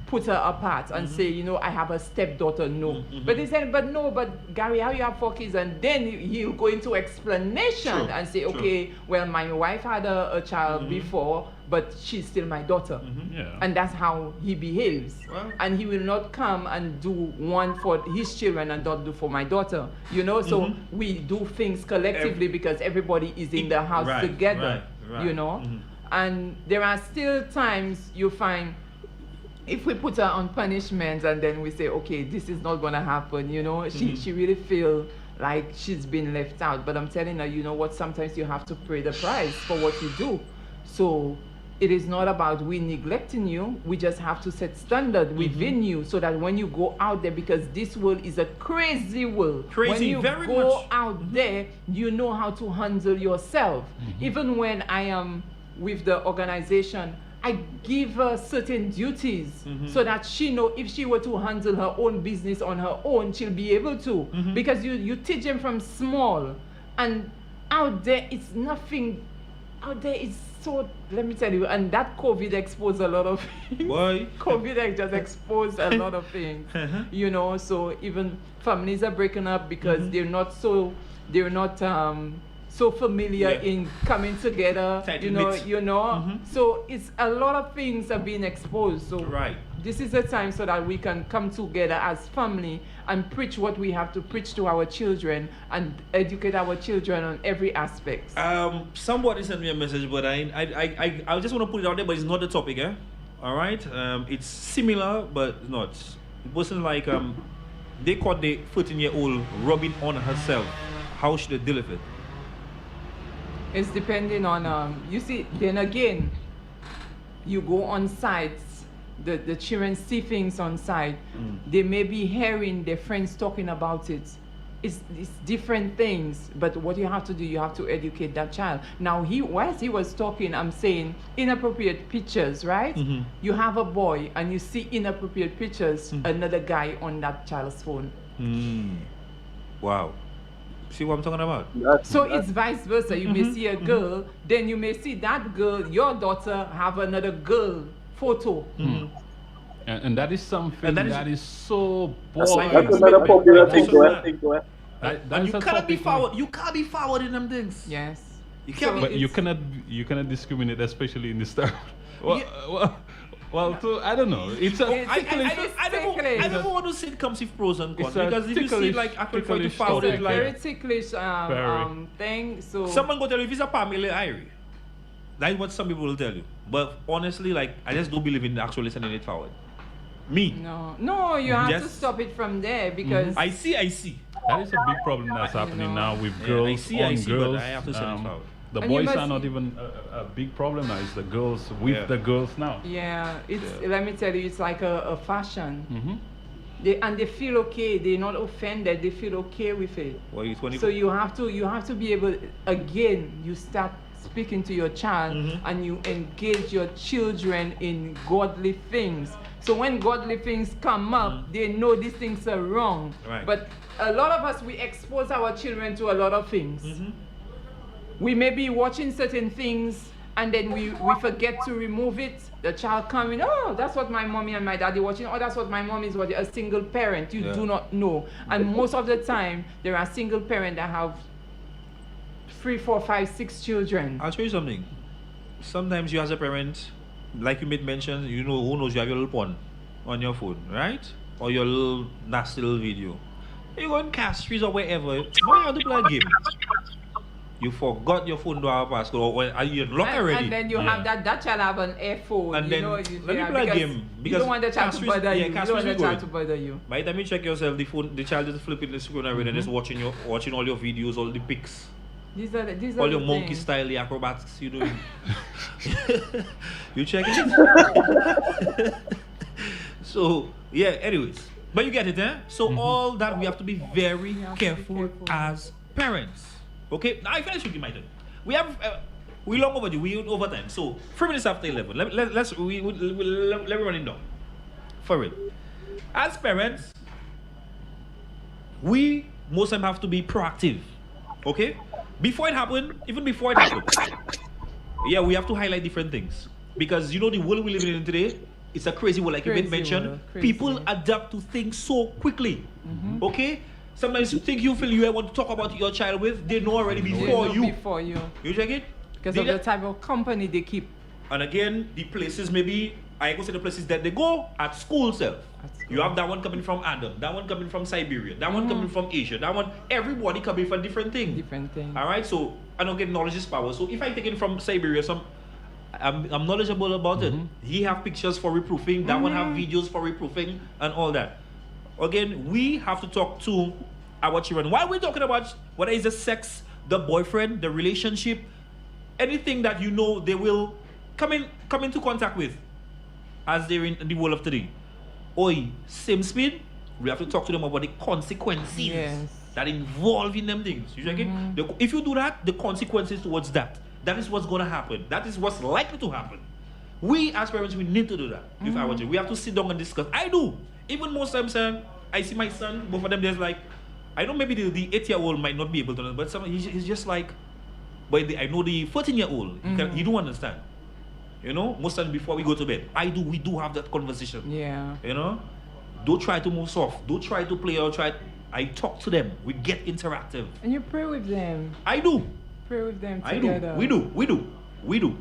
put her apart and say, I have a stepdaughter. No. But he said, but Gary, how you have 4 kids? And then he'll go into explanation and say, okay, well, my wife had a child before, but she's still my daughter. Yeah. And that's how he behaves. Well. And he will not come and do one for his children and not do for my daughter. So we do things collectively because everybody is in the house together. Right. And there are still times you find, if we put her on punishment and then we say, okay, this is not gonna happen, she really feel like she's been left out. But I'm telling her, you know what, sometimes you have to pay the price for what you do. So it is not about we neglecting you, we just have to set standard within you so that when you go out there, because this world is a crazy world. When you very go much. out there, you know how to handle yourself. Even when I am with the organization, I give her certain duties so that she know if she were to handle her own business on her own, she'll be able to. Because you teach them from small. And out there, it's nothing. Out there, it's so, let me tell you, and that COVID exposed a lot of things. Why? COVID just exposed a lot of things. So even families are breaking up because they're not so familiar in coming together, so it's a lot of things are being exposed. So this is a time so that we can come together as family and preach what we have to preach to our children and educate our children on every aspect. Somebody sent me a message, but I just want to put it out there, but it's not the topic, all right? It's similar, but not. It wasn't like they caught the 14-year-old rubbing on herself. How should they deal with it? It's depending on, you see, then again, you go on sites, the children see things on site, they may be hearing their friends talking about it. It's different things, but what you have to do, you have to educate that child. Now, whilst he was talking, I'm saying inappropriate pictures, right? You have a boy and you see inappropriate pictures, another guy on that child's phone. Wow. See what I'm talking about? So it's vice versa. You may see a girl, then you may see that girl, your daughter, have another girl photo. And that is something that is so That's boring. another popular thing to it. And you cannot be forward. You can't be forwarding them things. Yes. You can't. But you cannot discriminate, especially in this time. Well, I don't know. It's a I don't want to say it comes with pros and cons, because if you see like I prefer to ticklish forward story. it Very like ticklish thing. So someone go tell you if it's a family Irie. That's what some people will tell you. But honestly, like I just don't believe in actually sending it forward. Me. No, you have to Just- stop it from there because I see. That is a big problem that's happening now with girls I see, on but girls. I have to send it forward. The And you boys must- are not even a big problem now. It's the girls with the girls now. yeah, it's let me tell you, it's like a fashion. Mm-hmm. They feel okay. They're not offended. They feel okay with it. Well, you 20. So you have to be able, again, you start speaking to your child and you engage your children in godly things. So when godly things come up, they know these things are wrong. Right. But a lot of us, we expose our children to a lot of things. We may be watching certain things and then we forget to remove it. The child coming, oh, that's what my mommy and my daddy watching. Oh, that's what my mom is watching. A single parent, you do not know. And most of the time, there are single parents that have 3, 4, 5, 6 children. I'll show you something. Sometimes you as a parent, like you made mention, you know who knows you have your little porn on your phone, right? Or your little nasty little video. You go in Castries or wherever. Now you have to play a game. You forgot your phone to have a passcode, or when you lock already. And then you have that child have an iPhone. And you then know, let me play a game, you because don't want the child to Castries- bother yeah, you. You Castries don't want the will go child in. to bother you. By the time you check yourself, the child is flipping the screen and just watching all your videos, all the pics. These are All your the monkey things. style, the acrobatics you doing. You check it? So, yeah, anyways. But you get it, eh? So all that we have to be very careful as parents. Okay? Now I finish with you, my turn. We have we long overdue, we over time. So 3 minutes after 11. Let me run it down. For real. As parents, we most of them have to be proactive. Okay? Before it happened, even before it happened, yeah, we have to highlight different things. Because you know the world we live in today, it's a crazy world, like you made mention. world, crazy. People adapt to things so quickly. Okay? Sometimes you think you feel you want to talk about your child with, they know already They before know you. Before you. You check it? Because They of the just- type of company they keep. And again, the places maybe, I go to the places that they go at school self. You have that one coming from Adam, that one coming from Siberia, that one coming from Asia, that one, everybody coming from different things. Different things. Alright, so I don't get knowledge is power. So if I take it from Siberia, I'm knowledgeable about it. He have pictures for reproofing, that one have videos for reproofing and all that. Again, we have to talk to our children. While we're talking about whether it's the sex, the boyfriend, the relationship, anything that you know they will come into contact with as they're in the world of today. Oi, same speed, we have to talk to them about the consequences that involve in them things. You check it? If you do that, the consequences towards that is what's going to happen. That is what's likely to happen. We as parents, we need to do that. If I watch it, we have to sit down and discuss. I do. Even most times, I see my son, both of them, there's like, I know maybe the 8-year-old might not be able to, but he's just like, but I know the 14-year-old, he don't understand. You know, most times before we go to bed, we do have that conversation. Yeah. You know, don't try to move soft. Don't try to play or I talk to them. We get interactive. And you pray with them. I do. Pray with them I together. do. We do.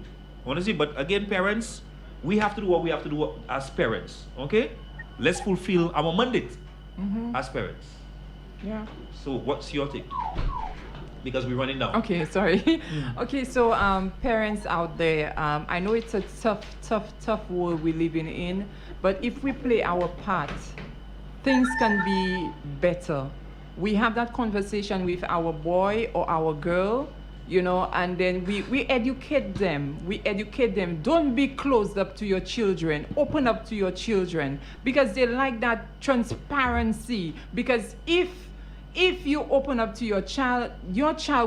Honestly, but again, parents, we have to do what we have to do as parents. Okay? Let's fulfill our mandate as parents. Yeah. So what's your take? Because we're running down. Okay, sorry. Okay, so parents out there, I know it's a tough world we're living in, but if we play our part, things can be better. We have that conversation with our boy or our girl, you know, and then we educate them. We educate them. Don't be closed up to your children. Open up to your children because they like that transparency. Because if if you open up to your child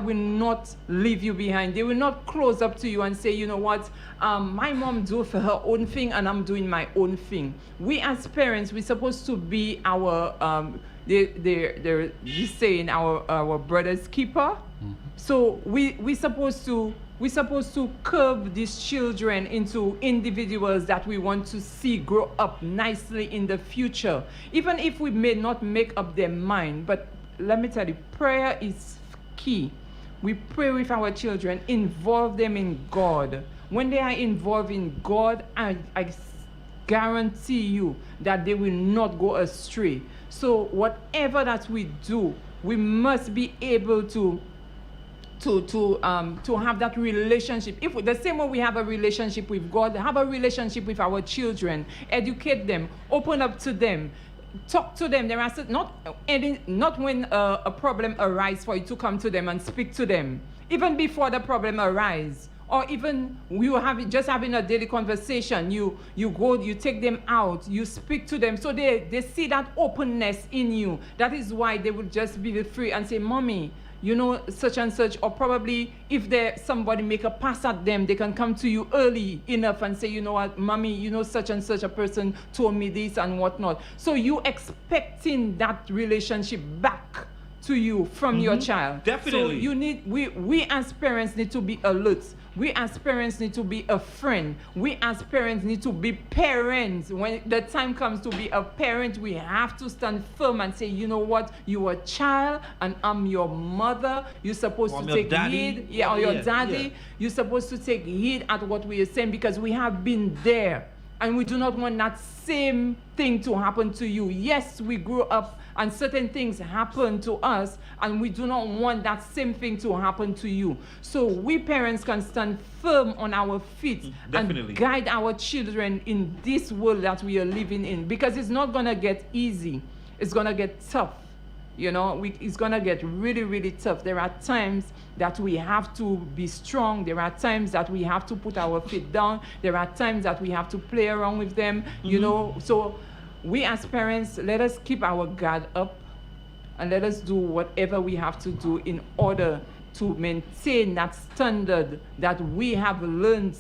will not leave you behind. They will not close up to you and say, you know what, my mom do for her own thing and I'm doing my own thing. We as parents, we're supposed to be our they're saying our brother's keeper. So we're supposed to curve these children into individuals that we want to see grow up nicely in the future, even if we may not make up their mind. But let me tell you, prayer is key. We pray with our children, involve them in God. When they are involved in God, I guarantee you that they will not go astray. So whatever that we do, we must be able to have that relationship. If the same way we have a relationship with God, have a relationship with our children, educate them, open up to them, talk to them. There are not when a problem arises for you to come to them and speak to them, even before the problem arises. Or even you just having a daily conversation, you go, you take them out, you speak to them, so they see that openness in you. That is why they will just be free and say, mommy, you know, such and such. Or probably if somebody make a pass at them, they can come to you early enough and say, you know what, mommy, you know, such and such a person told me this and whatnot. So you expecting that relationship back to you from your child. Definitely. So we as parents need to be alert. We as parents need to be a friend. We as parents need to be parents. When the time comes to be a parent, we have to stand firm and say, you know what, you are a child and I'm your mother. You're supposed to take heed. Yeah, or your daddy. Yeah. You're supposed to take heed at what we are saying, because we have been there. And we do not want that same thing to happen to you. Yes, we grew up and certain things happen to us, and we do not want that same thing to happen to you. So we parents can stand firm on our feet and guide our children in this world that we are living in, because it's not going to get easy. It's going to get tough. You know, it's going to get really, really tough. There are times that we have to be strong. There are times that we have to put our feet down. There are times that we have to play around with them, you know. So we as parents, let us keep our guard up and let us do whatever we have to do in order to maintain that standard that we have learned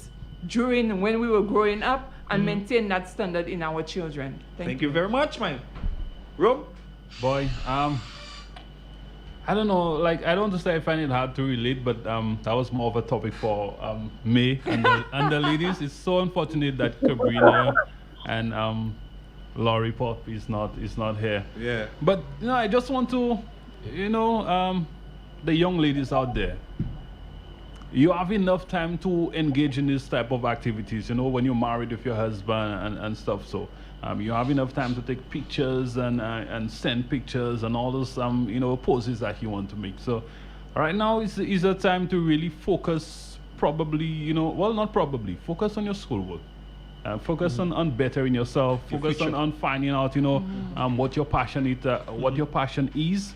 during when we were growing up, and maintain that standard in our children. Thank you very much, my Rob. Boy, I don't know, like, I don't say I find it hard to relate, but that was more of a topic for me and the ladies. It's so unfortunate that Cabrina and Laurie Pop is not here. Yeah. But you know, I just want to, you know, the young ladies out there, you have enough time to engage in this type of activities, you know, when you're married with your husband and stuff. So you have enough time to take pictures and send pictures and all those you know, poses that you want to make. So right now is a time to really focus, probably, you know, well, not probably, focus on your schoolwork. Focus on bettering yourself. Focus on finding out, you know, what your passion is,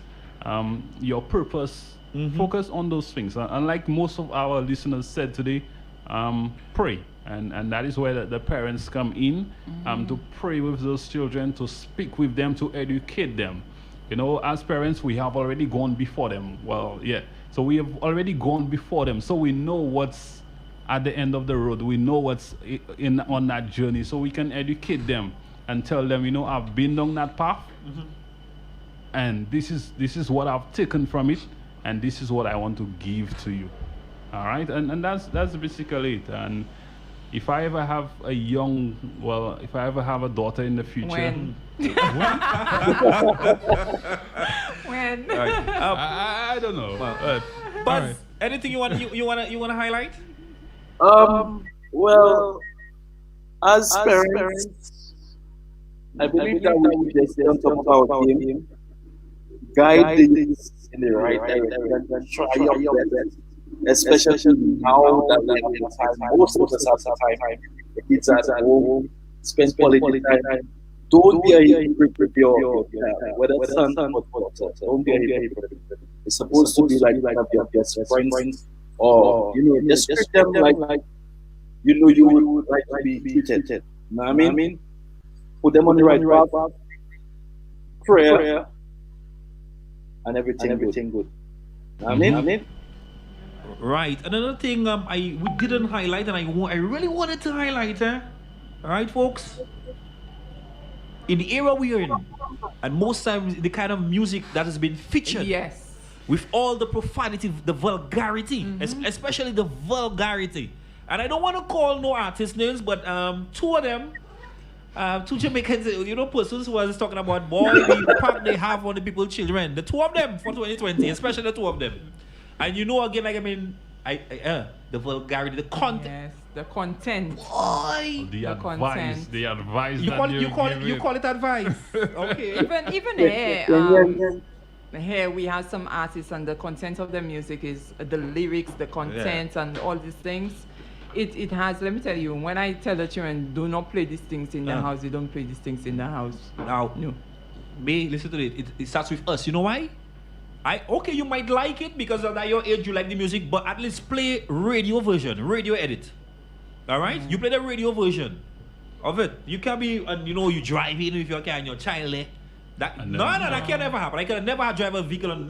your purpose. Focus on those things. And like most of our listeners said today, pray. And that is where the parents come in, to pray with those children, to speak with them, to educate them. You know, as parents, we have already gone before them. Well, yeah. So we have already gone before them. So we know what's at the end of the road. We know what's on that journey. So we can educate them and tell them, you know, I've been down that path. And this is what I've taken from it. And this is what I want to give to you. All right? And that's basically it. And if I ever have if I ever have a daughter in the future. When? When? I don't know. But right. Anything you want to highlight? Well, as parents, I believe that we just don't talk about him. Guide things in the right direction. Try your best. Especially now that we have time, most of us have time. The kids are at home, spend quality time. Don't be a hypocrite with your whether son or daughter. Don't be a hypocrite. It's supposed to be like your best friends, or you know, just treat them like you know you would like to be treated. You know what I mean? Put them on the right path. Prayer, and everything good. I mean, Right. Another thing we didn't highlight, and I really wanted to highlight, all right, folks. In the era we are in, and most times the kind of music that has been featured, Yes. with all the profanity, the vulgarity, especially the vulgarity. And I don't want to call no artist names, but two of them, two Jamaicans, persons who was talking about boy, the impact they have on the people's children. The two of them for 2020, especially the two of them. And again, like the vulgarity, the content. Yes. The content. Boy, The advice, content. the advice you that call it advice. Okay. Even here we have some artists, and the content of the music is the lyrics, the content, and all these things. It has. Let me tell you, when I tell the children, do not play these things in the house, they don't play these things in the house. Now, No. listen to it. It starts with us. You know why? Okay, you might like it because at your age you like the music, but at least play radio version, radio edit. All right, you play the radio version of it. You can be, and you driving with your car and your child there. That that can never happen. I can never drive a vehicle on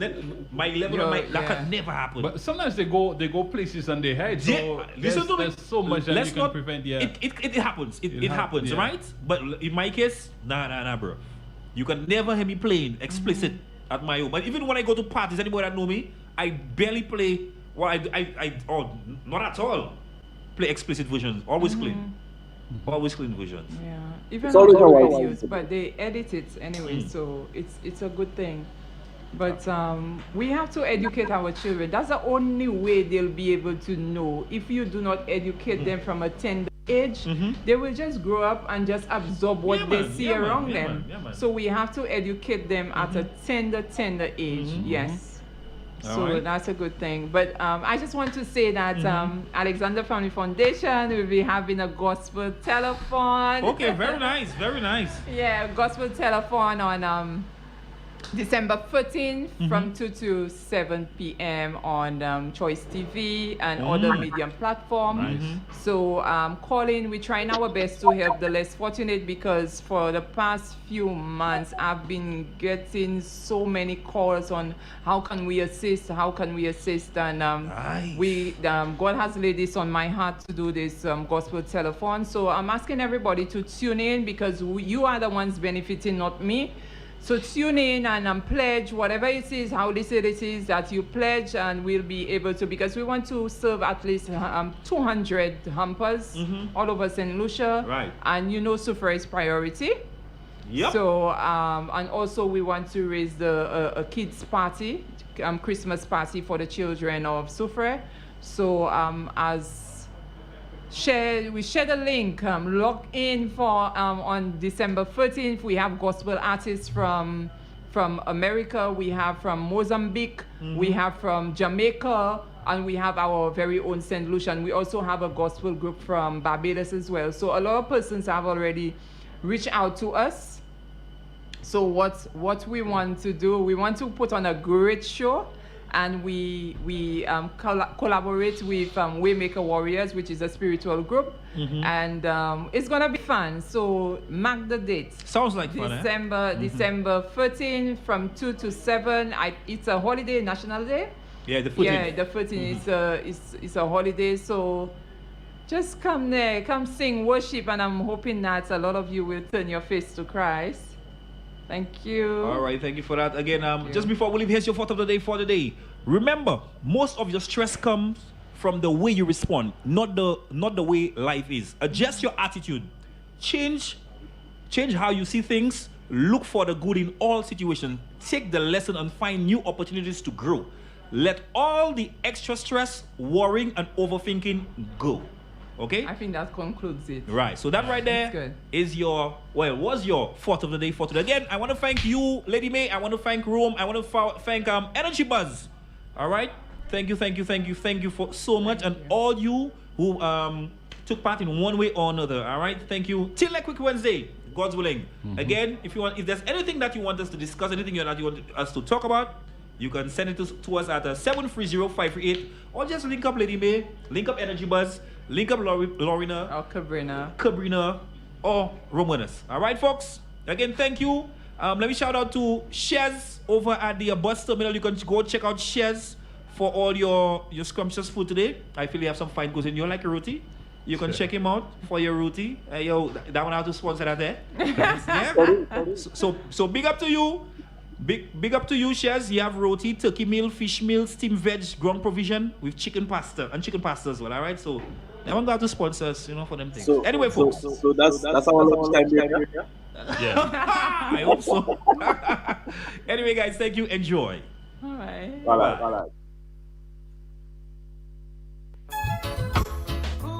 my level of my. That can never happen. But sometimes they go places and they hide. So listen to me. there's so much that Let's you can not prevent. Yeah, it happens. It happens, yeah. right? But in my case, nah, bro. You can never hear me playing explicit at my home. But even when I go to parties, anybody that know me, I barely play. Well, not at all. Play explicit versions. Always clean. Always clean versions. Yeah. Even It's always on the how I radios, want it. but they edit it anyway, so it's a good thing. But we have to educate our children. That's the only way they'll be able to know. If you do not educate them from a tender age, they will just grow up and just absorb what they see around them. So we have to educate them at a tender age. Yes. So Alright. that's a good thing. But I just want to say that Alexander Family Foundation will be having a gospel telethon. Okay, very nice, very nice. Yeah, gospel telethon on December 13th from 2 to 7 p.m. on Choice TV and other media platforms. So calling, we're trying our best to help the less fortunate, because for the past few months I've been getting so many calls on how can we assist, and God has laid this on my heart to do this gospel telethon. So I'm asking everybody to tune in, because you are the ones benefiting, not me. So tune in and pledge whatever it is, how this it is that you pledge, and we'll be able to, because we want to serve at least 200 hampers all over St. Lucia. Right. And Sufra is priority. Yep. So, and also we want to raise a kids party, Christmas party for the children of Sufra. So we share the link. Log in for on December 13th. We have gospel artists from America. We have from Mozambique. We have from Jamaica, and we have our very own St. Lucian. We also have a gospel group from Barbados as well. So a lot of persons have already reached out to us. So what we want to do, we want to put on a great show. And we collaborate with Waymaker Warriors, which is a spiritual group, and it's gonna be fun. So mark the date. Sounds like fun, December 13th from 2 to 7. It's a holiday, national day. Yeah, the 14th. Yeah, the 14th is a holiday. So just come there, come sing, worship, and I'm hoping that a lot of you will turn your face to Christ. Thank you. All right, thank you for that. Again, just before we leave, here's your thought of the day for the day. Remember, most of your stress comes from the way you respond, not the way life is. Adjust your attitude. Change how you see things. Look for the good in all situations. Take the lesson and find new opportunities to grow. Let all the extra stress, worrying, and overthinking go. Okay? I think that concludes it. Right. So that right there was your thought of the day for today. Again, I want to thank you, Lady May. I want to thank Rome. I want to thank Energy Buzz. All right. Thank you for so much, and all you who took part in one way or another. All right. Thank you. Till next week Wednesday, God's willing. Again, if there's anything that you want us to discuss, anything that you want us to talk about, you can send it to us at 730-538, or just link up Lady May, link up Energy Buzz, link up Lorena, or Cabrina, or Romanus. All right, folks. Again, thank you. Let me shout out to Shez over at the bus terminal. You can go check out Shez for all your scrumptious food today. I feel you have some fine cuisine. You like a roti? You can check him out for your roti. Yo, that one I have to sponsor that there. Yeah. So big up to you. Big up to you, Shez. You have roti, turkey meal, fish meal, steamed veg, ground provision with chicken pasta and chicken pasta as well. All right. So they want to sponsor us, for them things. So, anyway, folks. So that's our lunchtime here. Yeah. I hope so. Anyway, guys, thank you. Enjoy. All right. All right.